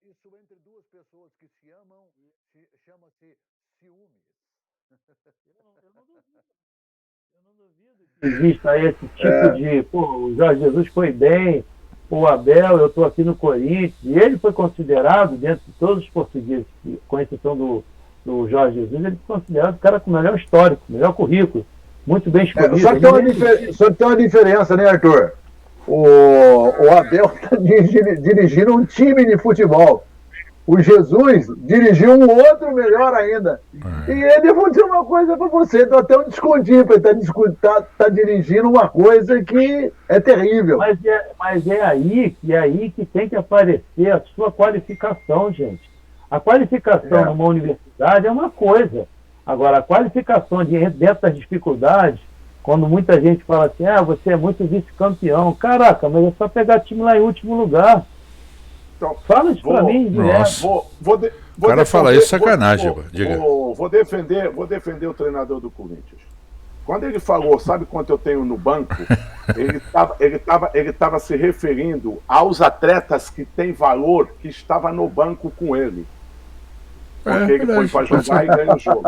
Isso entre duas pessoas que se amam, chama-se ciúmes. Eu não duvido que exista esse tipo de. O Jorge Jesus foi bem, o Abel, eu estou aqui no Corinthians, e ele foi considerado, dentro de todos os portugueses, com exceção do do Jorge Jesus, ele é considerado o cara com o melhor histórico, melhor currículo, muito bem escolhido. Só que tem uma diferença, né, Arthur? O Abel está dirigindo um time de futebol. O Jesus dirigiu um outro melhor ainda. E ele, vou dizer uma coisa para você, dá até um descontinho, porque ele tá dirigindo uma coisa que é terrível. Mas é aí que tem que aparecer a sua qualificação, gente. A qualificação numa universidade é uma coisa. Agora, a qualificação dentro das dificuldades, quando muita gente fala assim, você é muito vice-campeão. Caraca, mas é só pegar time lá em último lugar. Então, fala isso pra mim, direto. O cara fala isso, sacanagem. Vou defender o treinador do Corinthians. Quando ele falou, sabe quanto eu tenho no banco? ele tava se referindo aos atletas que têm valor que estava no banco com ele. Porque ele foi para jogar e ganha o jogo.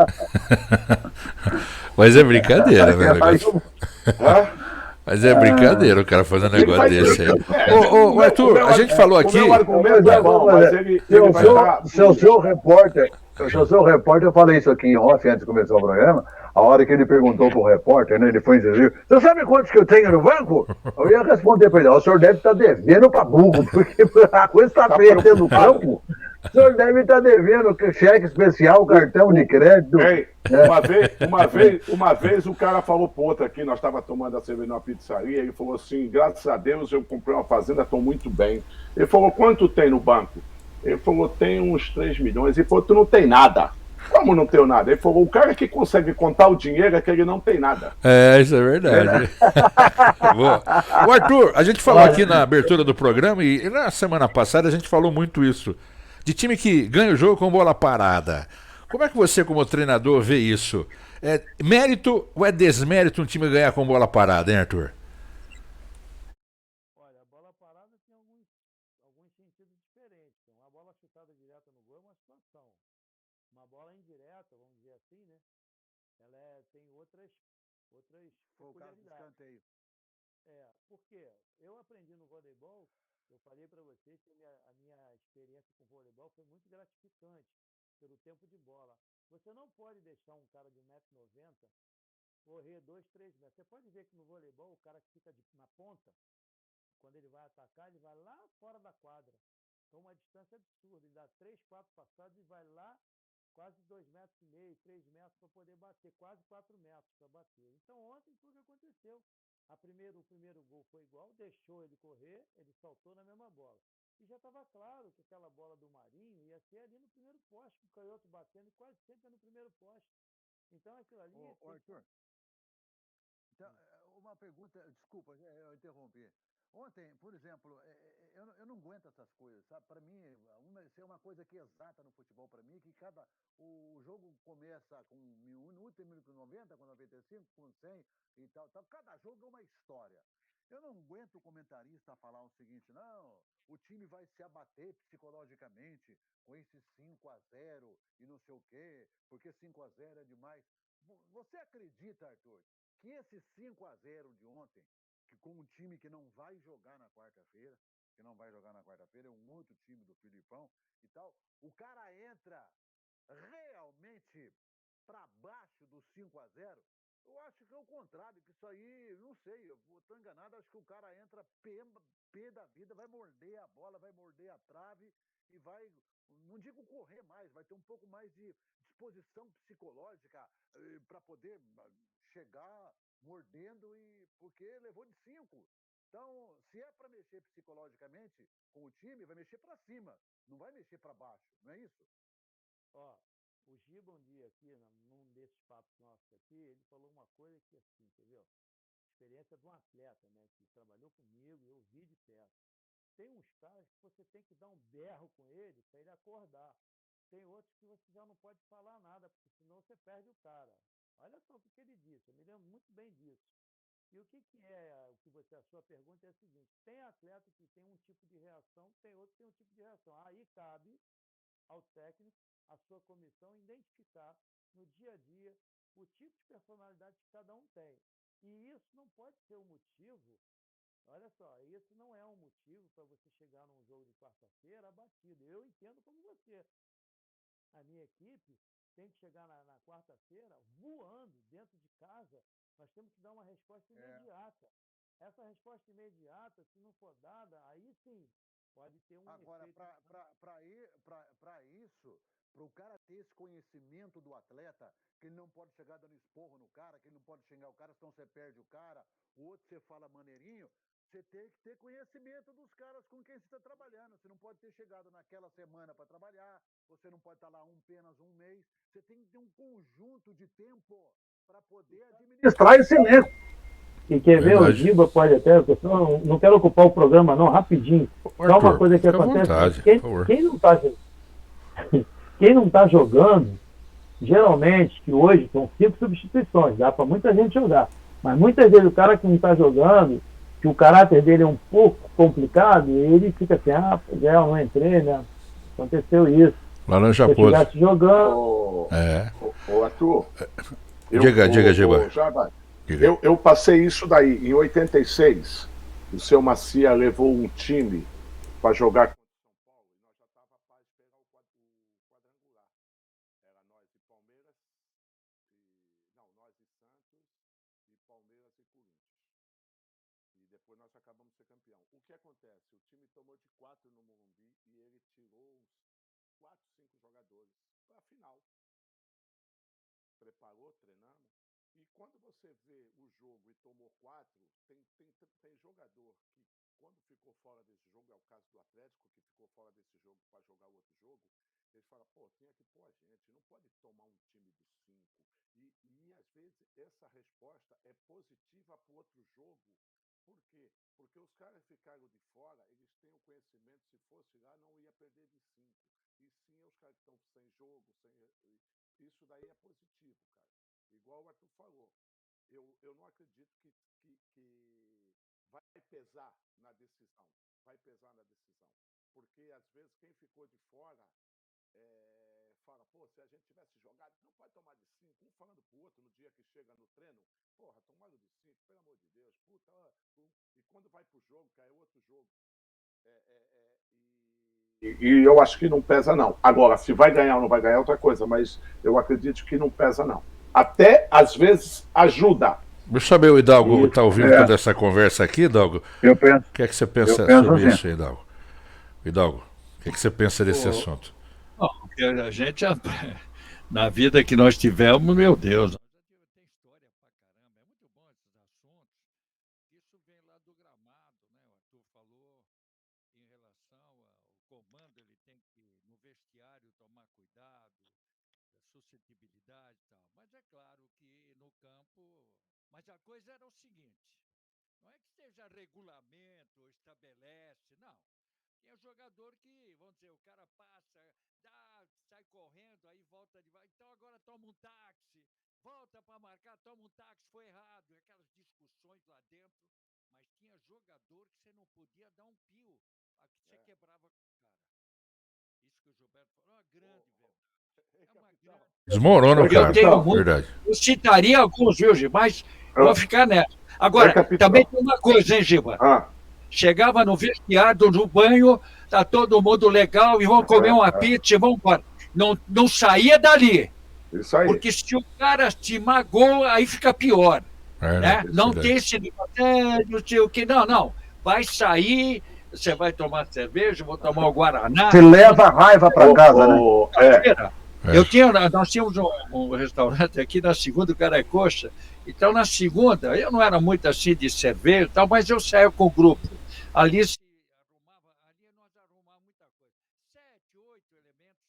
Mas é brincadeira, né? Mas é brincadeira o cara fazer um negócio desse aí. Ô, Arthur, a gente falou aqui. Se eu sou repórter, eu falei isso aqui em off antes de começar o programa. A hora que ele perguntou pro repórter, né? Ele foi dizer: você sabe quantos que eu tenho no banco? Eu ia responder para ele: o senhor deve estar devendo para burro, porque a coisa está feia dentro do campo. O senhor deve estar devendo cheque especial, cartão de crédito. Uma vez o cara falou pro outro aqui, nós estávamos tomando a cerveja numa pizzaria, ele falou assim, graças a Deus eu comprei uma fazenda, estou muito bem. Ele falou, quanto tem no banco? Ele falou, tem uns 3 milhões. Ele falou, tu não tem nada. Como não tenho nada? Ele falou, o cara que consegue contar o dinheiro é que ele não tem nada. Isso é verdade. O Arthur, a gente falou aqui na abertura do programa e na semana passada a gente falou muito isso. De time que ganha o jogo com bola parada. Como é que você, como treinador, vê isso? É mérito ou é desmérito um time ganhar com bola parada, hein, Arthur? Olha, a bola parada tem alguns sentidos diferentes. Uma bola chutada direta no gol é uma situação. Uma bola indireta, vamos dizer assim, né? Ela tem outras peculiaridades. Porque eu aprendi no voleibol, eu falei para vocês que a minha experiência com voleibol foi muito gratificante pelo tempo de bola. Você não pode deixar um cara de 1,90 m correr 2, 3 metros. Você pode ver que no voleibol, o cara que fica na ponta, quando ele vai atacar, ele vai lá fora da quadra. Então, uma distância absurda. Ele dá 3, 4 passadas e vai lá quase 2,5 m, 3 metros para poder bater, quase 4 metros para bater. Então, ontem foi o que aconteceu. O primeiro gol foi igual, deixou ele correr, ele saltou na mesma bola. E já estava claro que aquela bola do Marinho ia ser ali no primeiro poste, com o canhoto batendo, e quase sempre é no primeiro poste. Então aquilo ali... Arthur, então, uma pergunta, desculpa, eu interrompi. Ontem, por exemplo, eu não aguento essas coisas, sabe? Para mim, isso é uma coisa que é exata no futebol para mim, que o jogo começa com 1 minuto, 90, com 95, com 100 e tal. Cada jogo é uma história. Eu não aguento o comentarista falar o seguinte, não, o time vai se abater psicologicamente com esse 5-0 e não sei o quê, porque 5-0 é demais. Você acredita, Arthur, que esse 5-0 de ontem, que com um time que não vai jogar na quarta-feira, é um outro time do Filipão e tal, o cara entra realmente para baixo do 5-0? Eu acho que é o contrário, que isso aí, não sei, eu tô enganado, acho que o cara entra pé da vida, vai morder a bola, vai morder a trave e vai, não digo correr mais, vai ter um pouco mais de disposição psicológica para poder chegar mordendo, porque levou de 5. Então, se é para mexer psicologicamente com o time, vai mexer para cima, não vai mexer para baixo, não é isso? O Giba um dia aqui, num desses papos nossos aqui, ele falou uma coisa que assim, entendeu? Experiência de um atleta, né? Que trabalhou comigo, eu vi de perto. Tem uns caras que você tem que dar um berro com ele para ele acordar. Tem outros que você já não pode falar nada, porque senão você perde o cara. Olha só o que ele disse, eu me lembro muito bem disso. E o que é, a sua pergunta é a seguinte, tem atleta que tem um tipo de reação, tem outro que tem um tipo de reação. Aí cabe ao técnico, à sua comissão, identificar no dia a dia o tipo de personalidade que cada um tem. E isso não pode ser um motivo, olha só, isso não é um motivo para você chegar num jogo de quarta-feira abatido. Eu entendo como você. A minha equipe tem que chegar na quarta-feira voando dentro de casa. Nós temos que dar uma resposta imediata. Essa resposta imediata, se não for dada, aí sim pode ter um Agora, efeito. para isso, para o cara ter esse conhecimento do atleta, que ele não pode chegar dando esporro no cara, que ele não pode xingar o cara, senão você perde o cara, o outro você fala maneirinho, você tem que ter conhecimento dos caras com quem você está trabalhando. Você não pode ter chegado naquela semana para trabalhar, você não pode estar lá apenas um mês. Você tem que ter um conjunto de tempo para poder administrar esse elenco. E quer ver, o Giba pode até, eu não quero ocupar o programa não, rapidinho. Só uma coisa que acontece, quem não está jogando, geralmente, que hoje são 5 substituições, dá para muita gente jogar. Mas muitas vezes o cara que não está jogando, que o caráter dele é um pouco complicado, ele fica assim, pois é, eu não entrei, né? Aconteceu isso. Laranja Se eu podre. estivesse jogando... Ô, Arthur, Diga, Giba. Eu passei isso daí. Em 86, o seu Macia levou um time para jogar contra o São Paulo e nós já estava para esperar o quadrangular. Era nós e Palmeiras, nós e Santos, e Palmeiras e Corinthians. E depois nós acabamos de ser campeão. O que acontece? O time tomou de 4 no Morumbi e ele tirou uns 4, 5 jogadores para a final. Preparou, treinamos. E quando você vê o jogo e tomou 4, tem jogador que, quando ficou fora desse jogo, é o caso do Atlético, que ficou fora desse jogo para jogar outro jogo, eles falam, tinha que pôr a gente, não pode tomar um time dos 5. E às vezes essa resposta é positiva para o outro jogo. Por quê? Porque os caras ficaram de fora, eles têm o conhecimento, se fosse lá, não ia perder de 5. E sim, os caras que estão sem jogo, isso daí é positivo, cara. Igual o Arthur falou, eu não acredito que vai pesar na decisão. Vai pesar na decisão. Porque, às vezes, quem ficou de fora fala, se a gente tivesse jogado, não pode tomar de 5. Um falando pro outro no dia que chega no treino, tomaram de 5, pelo amor de Deus. E quando vai pro jogo, cara, é outro jogo. E eu acho que não pesa, não. Agora, se vai ganhar ou não vai ganhar é outra coisa, mas eu acredito que não pesa, não. Até, às vezes, ajuda. Deixa eu saber, o Hidalgo está ouvindo toda essa conversa aqui, Hidalgo? Eu penso. O que é que você pensa sobre isso, Hidalgo? Hidalgo, o que é que você pensa desse assunto? A gente, na vida que nós tivemos, meu Deus, tem história pra caramba. É muito bom esses assuntos. Isso vem lá do gramado, né? O Arthur falou em relação ao comando, ele tem que, no vestiário, tomar cuidado, suscetibilidade e tal. Mas é claro que no campo. Mas a coisa era o seguinte: não é que seja regulamento ou estabelece, não. Tem o jogador que, vamos dizer, o cara passa, sai correndo, aí volta de volta. Então agora toma um táxi, volta para marcar, toma um táxi, foi errado. Aquelas discussões lá dentro. Mas tinha jogador que você não podia dar um pio, que você quebrava com o cara. Isso que o Gilberto falou, é uma grande verdade. É uma grande. Desmorona, cara. Verdade. Eu citaria alguns, viu, Giba? Mas vou ficar nessa. Agora, também tem uma coisa, hein, Giba? Chegava no vestiário, no banho, tá todo mundo legal, e vão comer uma pizza e vão embora. Não saía dali. Isso aí. Porque se o cara te magoa, aí fica pior. Né? Não tem esse negócio, não sei o que. Não. Vai sair, você vai tomar cerveja, vou tomar o Guaraná. Você leva a raiva para casa, né? Nós tínhamos um restaurante aqui na segunda, o cara é coxa. Então, na segunda, eu não era muito assim de cerveja e tal, mas eu saía com o grupo. Ali nós arrumávamos muita coisa. 7, 8 elementos,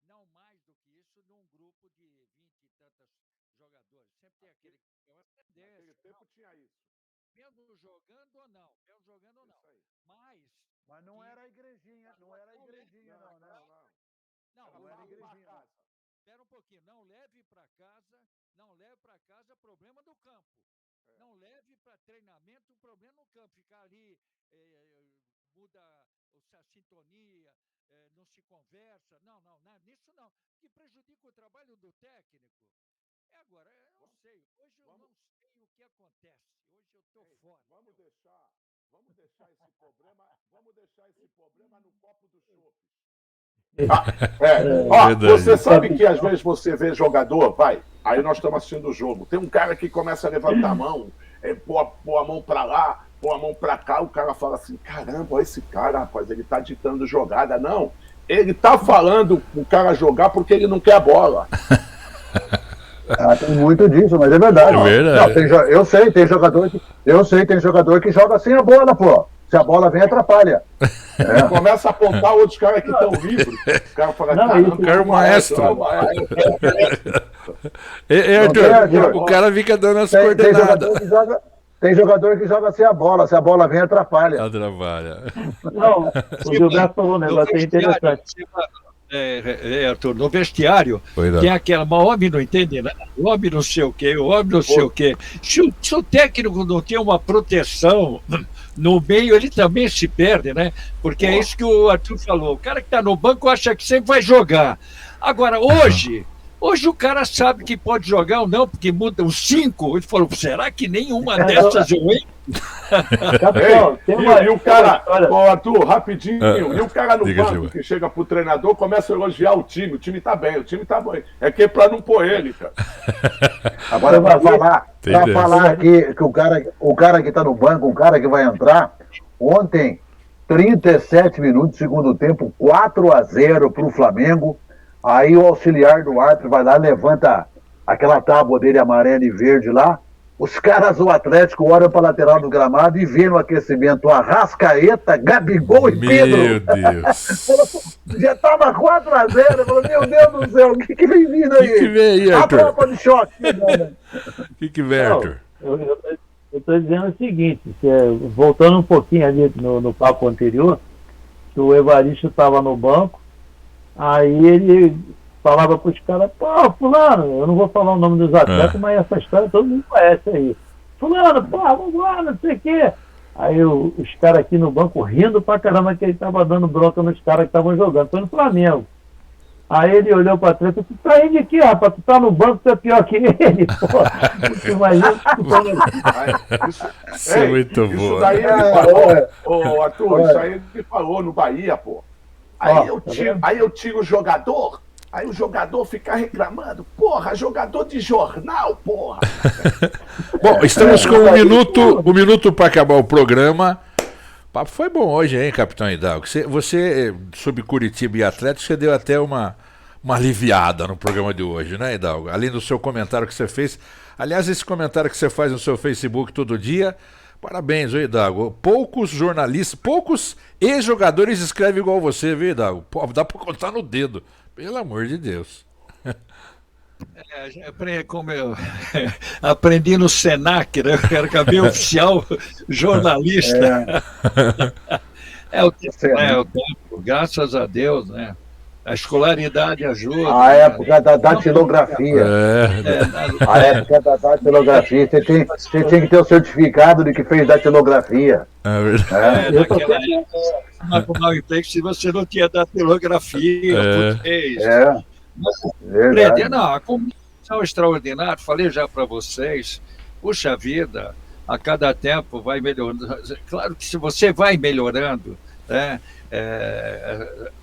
não mais do que isso, num grupo de 20 e tantos jogadores. Sempre tem aquele que tem uma tendência. Naquele tempo tinha isso. Mesmo jogando ou não. Mas não era a igrejinha, não, né? Não era igrejinha, não. Espera um pouquinho, não leve para casa problema do campo. Não leve para treinamento problema no campo. Ficar ali, muda a sintonia, não se conversa. Não, nisso não. Que prejudica o trabalho do técnico. Agora, eu não sei. Hoje eu não sei o que acontece. Hoje eu estou fora. Vamos deixar esse problema no copo dos chopes. Ó, Verdade. você sabe que às vezes você vê jogador, aí nós estamos assistindo o jogo, tem um cara que começa a levantar a mão, pôr a mão pra lá, pôr a mão pra cá, o cara fala assim, caramba, olha esse cara, rapaz, ele tá ditando jogada. Não, ele tá falando o cara jogar porque ele não quer a bola. Tem muito disso, mas é verdade. É verdade. Não, eu sei, tem jogador que joga sem a bola, pô. Se a bola vem, atrapalha. Começa a apontar outros caras que estão livres. O cara fala, caramba, O cara é o maestro. Arthur, o cara fica dando as Tem coordenadas. jogador que joga sem a bola. Se a bola vem, atrapalha. Atrapalha. Não, o Gilberto falou um negócio aí interessante. Arthur, no vestiário Pois é. tem aquela, mas o homem não entende nada, o homem não sei o quê, o homem não sei o quê. Se o técnico não tem uma proteção no meio, ele também se perde, né? Porque é isso que o Arthur falou. O cara que está no banco acha que sempre vai jogar. Agora, hoje o cara sabe que pode jogar ou não, porque muda os 5. Ele falou, será que nenhuma dessas eu entro? Capitão, tem uma, E o cara, olha, ô Arthur, rapidinho, e o cara no Diga, banco Gilberto. que chega pro treinador começa a elogiar o time tá bem, o time tá bom. É que é pra não pôr ele, cara. Agora, pra Tem falar aqui que o cara que está no banco, o cara que vai entrar, ontem, 37 minutos, segundo tempo, 4-0 para o Flamengo. Aí o auxiliar do árbitro vai lá, levanta aquela tábua dele amarela e verde lá. Os caras do Atlético olham para a lateral do gramado e vê no aquecimento Arrascaeta, Gabigol e Pedro. Meu Deus. Já estava 4-0. Falou, meu Deus do céu, o que vem vindo aí? O que vem aí, A Arthur? tropa de choque. Né? O que vem, Arthur? eu estou dizendo o seguinte, voltando um pouquinho ali no papo anterior, que o Evaristo estava no banco, aí ele falava para os caras, pô, fulano, eu não vou falar o nome dos atletas, mas essa história todo mundo conhece aí. Fulano, pô, vambora, não sei o quê. Aí os caras aqui no banco rindo pra caramba que ele estava dando bronca nos caras que estavam jogando, foi no Flamengo. Aí ele olhou para trás e falou, tu tá indo aqui, rapaz, tu tá no banco, tu é pior que ele, pô. Tu imagina que tu tá Isso é muito Isso bom. daí ele falou, ô Arthur, isso aí ele falou no Bahia, pô. Aí eu tiro o jogador, aí o jogador fica reclamando, porra, jogador de jornal, porra. Bom, estamos com um minuto para acabar o programa. O papo foi bom hoje, hein, Capitão Hidalgo? Você sobre Curitiba e Atlético, você deu até uma aliviada no programa de hoje, né, Hidalgo? Além do seu comentário que você fez. Aliás, esse comentário que você faz no seu Facebook todo dia, parabéns, viu, Hidalgo? Poucos jornalistas, poucos ex-jogadores escrevem igual você, viu, Hidalgo? Pô, dá para contar no dedo, pelo amor de Deus. Como eu aprendi no Senac, né? Eu acabei oficial jornalista. É o tempo, graças a Deus, né? A escolaridade ajuda. A época da datilografia. A época da datilografia. Você tinha que ter o certificado de que fez datilografia. É verdade. Naquela época, mal emprego se você não tinha datilografia, português. Verdade. Não, a comunicação extraordinária, falei já para vocês, puxa vida, a cada tempo vai melhorando. Claro que se você vai melhorando, né,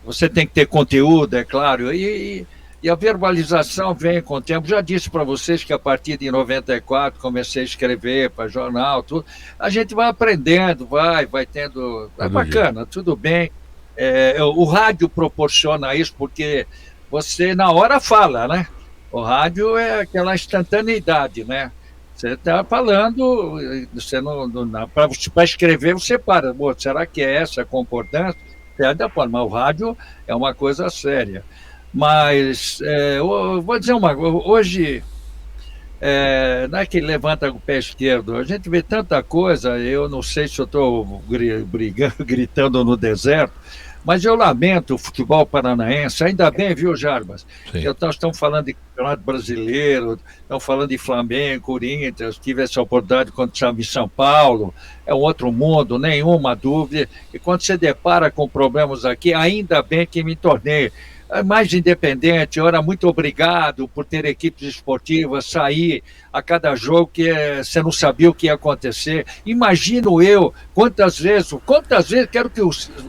você tem que ter conteúdo, é claro, e a verbalização vem com o tempo. Já disse para vocês que a partir de 94 comecei a escrever para jornal, tudo. A gente vai aprendendo, vai tendo. É bacana, tudo bem. O rádio proporciona isso porque você na hora fala, né? O rádio é aquela instantaneidade, né? Você está falando, você para escrever você para. Será que é essa a concordância? Mas o rádio é uma coisa séria. Mas eu vou dizer uma coisa, hoje não é que levanta o pé esquerdo, a gente vê tanta coisa, eu não sei se eu estou gritando no deserto, mas eu lamento o futebol paranaense, ainda bem, viu, Jarbas? Nós estamos falando de Campeonato Brasileiro, estamos falando de Flamengo, Corinthians, tive essa oportunidade quando estava em São Paulo, é um outro mundo, nenhuma dúvida, e quando você depara com problemas aqui, ainda bem que me tornei mais independente. Eu era muito obrigado por ter equipes esportivas, sair a cada jogo que você não sabia o que ia acontecer. Imagino eu, quantas vezes, quero que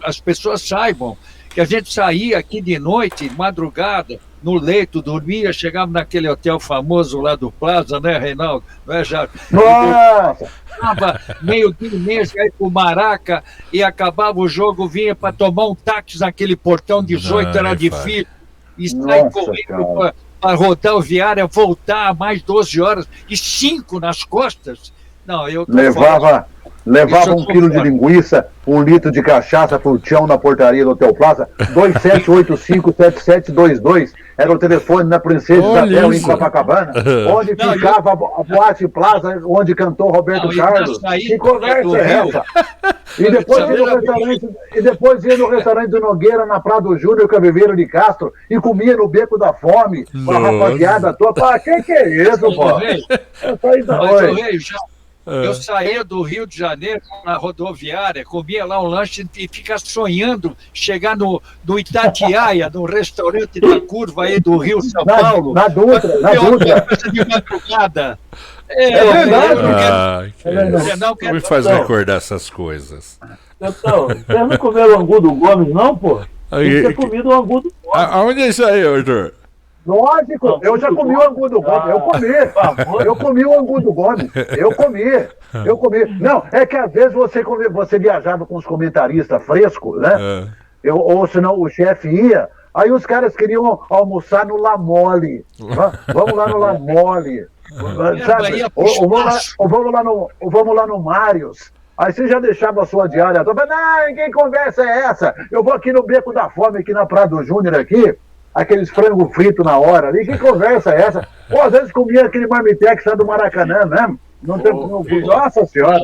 as pessoas saibam que a gente saía aqui de noite, madrugada, no leito, dormia, chegava naquele hotel famoso lá do Plaza, né, Reinaldo? Não é, já? Nossa! Estava meio-dia e meia, aí pro Maraca, e acabava o jogo, vinha para tomar um táxi naquele portão 18, era difícil, e sair Nossa, correndo para rodoviária, voltar a mais 12 horas, e 5 nas costas. Não, eu tô fora. Levava 1 quilo de linguiça, 1 litro de cachaça pro Tião na portaria do Hotel Plaza, 27857722, era o telefone da Princesa Isabel em Copacabana, onde ficava a Boate Plaza, onde cantou Roberto Carlos. Que conversa é essa? E depois ia no restaurante do Nogueira, na Prado do Júnior, Caviveiro de Castro, e comia no Beco da Fome, com a rapaziada toda. Pá, que é isso, pô? Eu saía do Rio de Janeiro na rodoviária, comia lá um lanche e ficava sonhando chegar no Itatiaia, no restaurante da curva aí do Rio São Paulo. Na Dutra. De madrugada. verdade. Não me faz recordar essas coisas. Então, vocês não comeram o angu do Gomes, não, pô? Tem que ter comido o angu do Gomes. Aonde é isso aí, Arthur? Lógico, eu já comi o angu do Gomes, eu comi o angu do Gomes, eu comi. Não, é que às vezes você viajava com os comentaristas frescos, né? Ou senão o chefe ia, aí os caras queriam almoçar no La Mole. Vamos lá no La Mole, sabe? Ou vamos lá no Mários. Aí você já deixava a sua diária, não, que conversa é essa? Eu vou aqui no Beco da Fome, aqui na Prado Júnior, aqui, aqueles frango frito na hora ali, que conversa é essa? Ou às vezes comia aquele marmitex lá do Maracanã mesmo. Não tem, nossa senhora.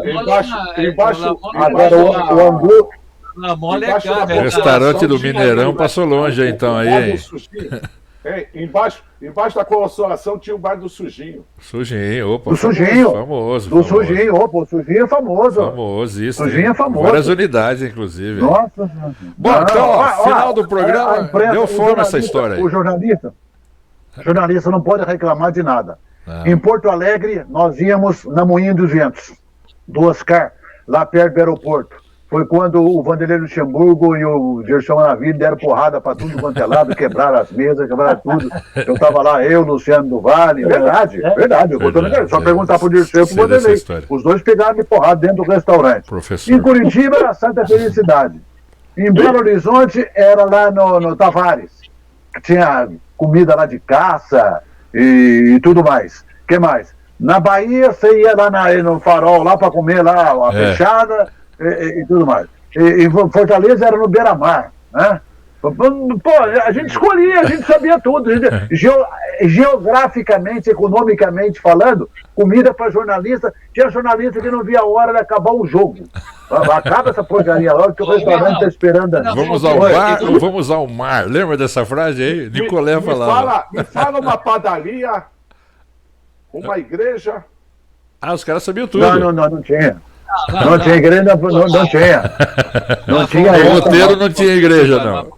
Embaixo agora o angu. O restaurante do Mineirão passou longe então aí. Embaixo da Consolação tinha o bar do Sujinho. Sujinho, opa. Do Sujinho. Famoso. Do Sujinho, opa, o Sujinho é famoso. Famoso, isso. Sujinho é famoso. Várias unidades, inclusive. Nossa. Bom, então, final do programa, deu forma essa história aí. O jornalista não pode reclamar de nada. Em Porto Alegre, nós íamos na Moinho dos Ventos, do Oscar, lá perto do aeroporto. Foi quando o Vanderlei Luxemburgo e o Gerson Navilho deram porrada para tudo quanto é lado, quebraram as mesas, quebraram tudo. Eu estava lá, Luciano do Vale, verdade. Só perguntar pro Dirceu e pro Vanderlei. Os dois pegaram de porrada dentro do restaurante. Professor. Em Curitiba era Santa Felicidade. Em Belo Horizonte era lá no Tavares. Tinha comida lá de caça e tudo mais. O que mais? Na Bahia você ia lá no Farol lá para comer lá a fechada. E tudo mais. E Fortaleza era no Beira-Mar, né? Pô, a gente escolhia, a gente sabia tudo. Geograficamente, economicamente falando, comida para jornalista, tinha jornalista que não via a hora de acabar o jogo. Acaba essa porcaria logo que o restaurante está esperando. Vamos ao bar ou vamos ao mar? Lembra dessa frase aí? Nicolé falava. Me fala uma padaria, uma igreja. Os caras sabiam tudo. Não tinha. Não tinha igreja, não tinha. Não tinha o roteiro não tinha igreja, não.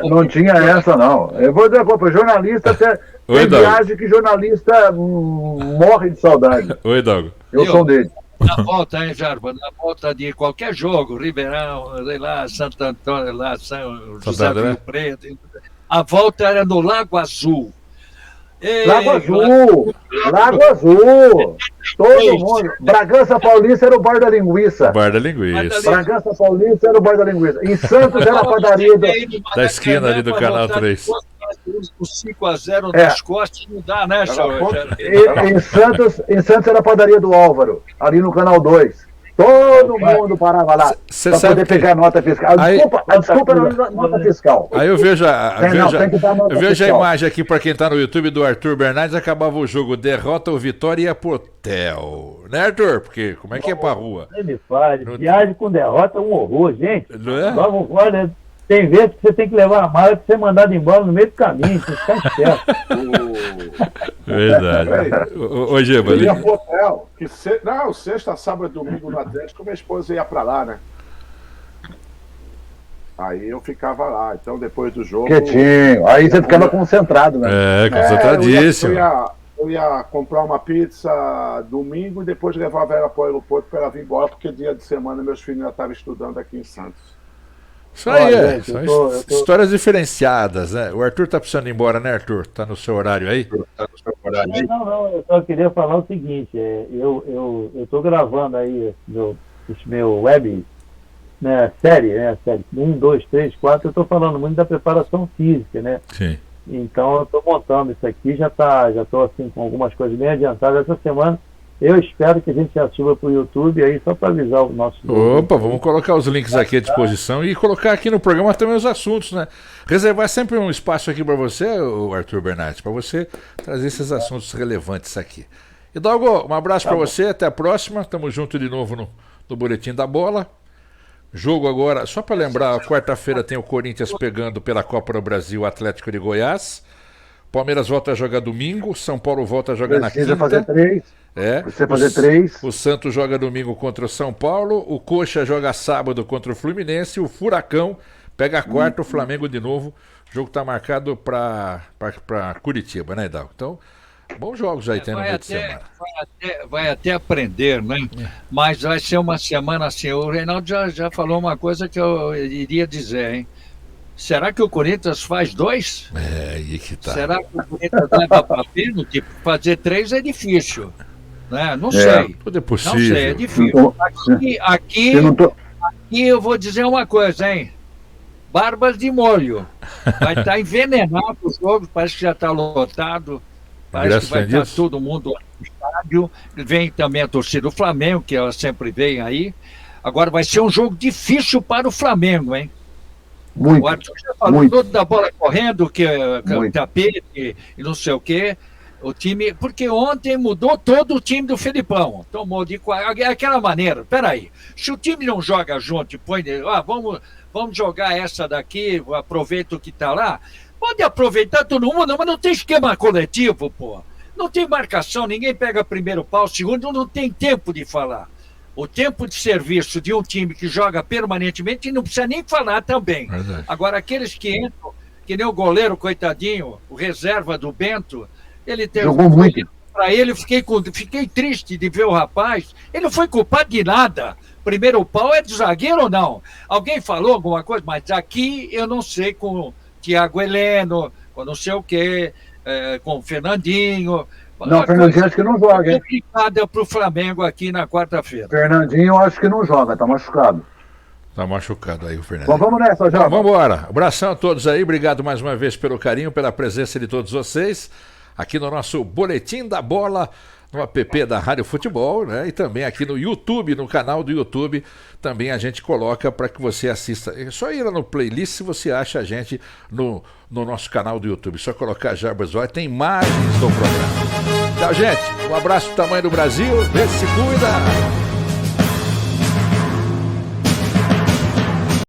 Não tinha essa, não. Eu vou dizer uma coisa, jornalista até tem viagem que jornalista morre de saudade. Oi, Dogo. Eu sou dele. Na volta, hein, Jarba? Na volta de qualquer jogo, Ribeirão, sei lá, Santo Antônio, lá, São José do Rio Preto. A volta era no Lago Azul. Lago Azul, todo mundo. Bragança Paulista era o bar da linguiça. Bragança Paulista era o bar da linguiça. Em Santos era a padaria da esquina ali do Canal 3. O 5-0 nas costas não dá, né, Em Santos era a padaria do Álvaro, ali no Canal 2. Todo mundo parava lá para poder pegar nota fiscal. Desculpa era nota fiscal. Aí eu vejo a imagem aqui para quem está no YouTube do Arthur Bernardes. Acabava o jogo, derrota ou vitória e ia pro hotel. Né, Arthur? Porque como é que é pra rua? Ele faz. Viagem com derrota é um horror, gente. Não é? Olha, tem vezes que você tem que levar a mala que você é mandado embora no meio do caminho. Você está certo. Verdade. Ô, Geba, eu ia pro hotel. Sexta, sábado e domingo no Atlético, minha esposa ia pra lá, né? Aí eu ficava lá. Então, depois do jogo... Quietinho. Aí você ficava concentrado, né? Concentradíssimo. Eu ia comprar uma pizza domingo e depois levava ela pro aeroporto para ela vir embora, porque dia de semana meus filhos já estavam estudando aqui em Santos. Isso aí, Ó, gente, são eu tô- histórias diferenciadas, né? O Arthur tá precisando ir embora, né, Arthur? Tá no seu horário aí? Não, eu só queria falar o seguinte, eu tô gravando aí esse meu web, né, série 1, 2, 3, 4, eu tô falando muito da preparação física, né? Sim. Então eu tô montando isso aqui, já tô assim com algumas coisas bem adiantadas essa semana. Eu espero que a gente já suba pro YouTube aí, só para avisar o nosso... Opa, vamos colocar os links aqui à disposição e colocar aqui no programa também os assuntos, né? Reservar sempre um espaço aqui para você, o Arthur Bernardes, para você trazer esses assuntos relevantes aqui. Hidalgo, um abraço para você, até a próxima. Tamo junto de novo no Boletim da Bola. Jogo agora, só para lembrar, quarta-feira tem o Corinthians pegando pela Copa do Brasil o Atlético de Goiás. Palmeiras volta a jogar domingo, São Paulo volta a jogar na Precisa quinta. fazer 3. Precisa fazer 3. O Santos joga domingo contra o São Paulo, o Coxa joga sábado contra o Fluminense, o Furacão pega a quarta, o Flamengo de novo. O jogo está marcado para Curitiba, né, Hidalgo? Então, bons jogos aí tem no meio de semana. Vai até aprender, né? Mas vai ser uma semana assim. O Reinaldo já falou uma coisa que eu iria dizer, hein? Será que o Corinthians faz 2? Aí que tá. Será que o Corinthians leva para pênalti? Fazer 3 é difícil. Né? Não sei. Tudo é possível. Não sei, é difícil. Aqui eu vou dizer uma coisa, hein? Barbas de molho. Vai estar envenenado o jogo, parece que já está lotado. Parece que vai estar todo mundo no estádio. Vem também a torcida do Flamengo, que ela sempre vem aí. Agora vai ser um jogo difícil para o Flamengo, hein? Muito. O Arthur já falou todo da bola correndo, que o tapete e não sei o quê. O time, porque ontem mudou todo o time do Felipão. Tomou de aquela maneira. Peraí, se o time não joga junto e põe, vamos jogar essa daqui, aproveita o que tá lá. Pode aproveitar todo mundo, mas não tem esquema coletivo, pô. Não tem marcação, ninguém pega primeiro pau, segundo, não tem tempo de falar. O tempo de serviço de um time que joga permanentemente não precisa nem falar também. Verdade. Agora, aqueles que entram, que nem o goleiro, coitadinho, o reserva do Bento, ele teve. Jogou muito. Para ele, fiquei triste de ver o rapaz. Ele não foi culpado de nada. Primeiro pau é de zagueiro ou não? Alguém falou alguma coisa? Mas aqui eu não sei, com o Thiago Heleno, com não sei o quê, com o Fernandinho. Não, o Fernandinho acho que não joga, hein? Complicada para o Flamengo aqui na quarta-feira. Fernandinho eu acho que não joga, tá machucado. Tá machucado aí o Fernando. Bom, vamos nessa, já. Vamos embora. Abração a todos aí. Obrigado mais uma vez pelo carinho, pela presença de todos vocês aqui no nosso Boletim da Bola, no app da Rádio Futebol, né? E também aqui no YouTube, no canal do YouTube, também a gente coloca para que você assista. É só ir lá no playlist se você acha a gente no nosso canal do YouTube. Só colocar Jarbas Zóia, tem imagens do programa. Tchau, gente. Um abraço do tamanho do Brasil. Vê se cuida.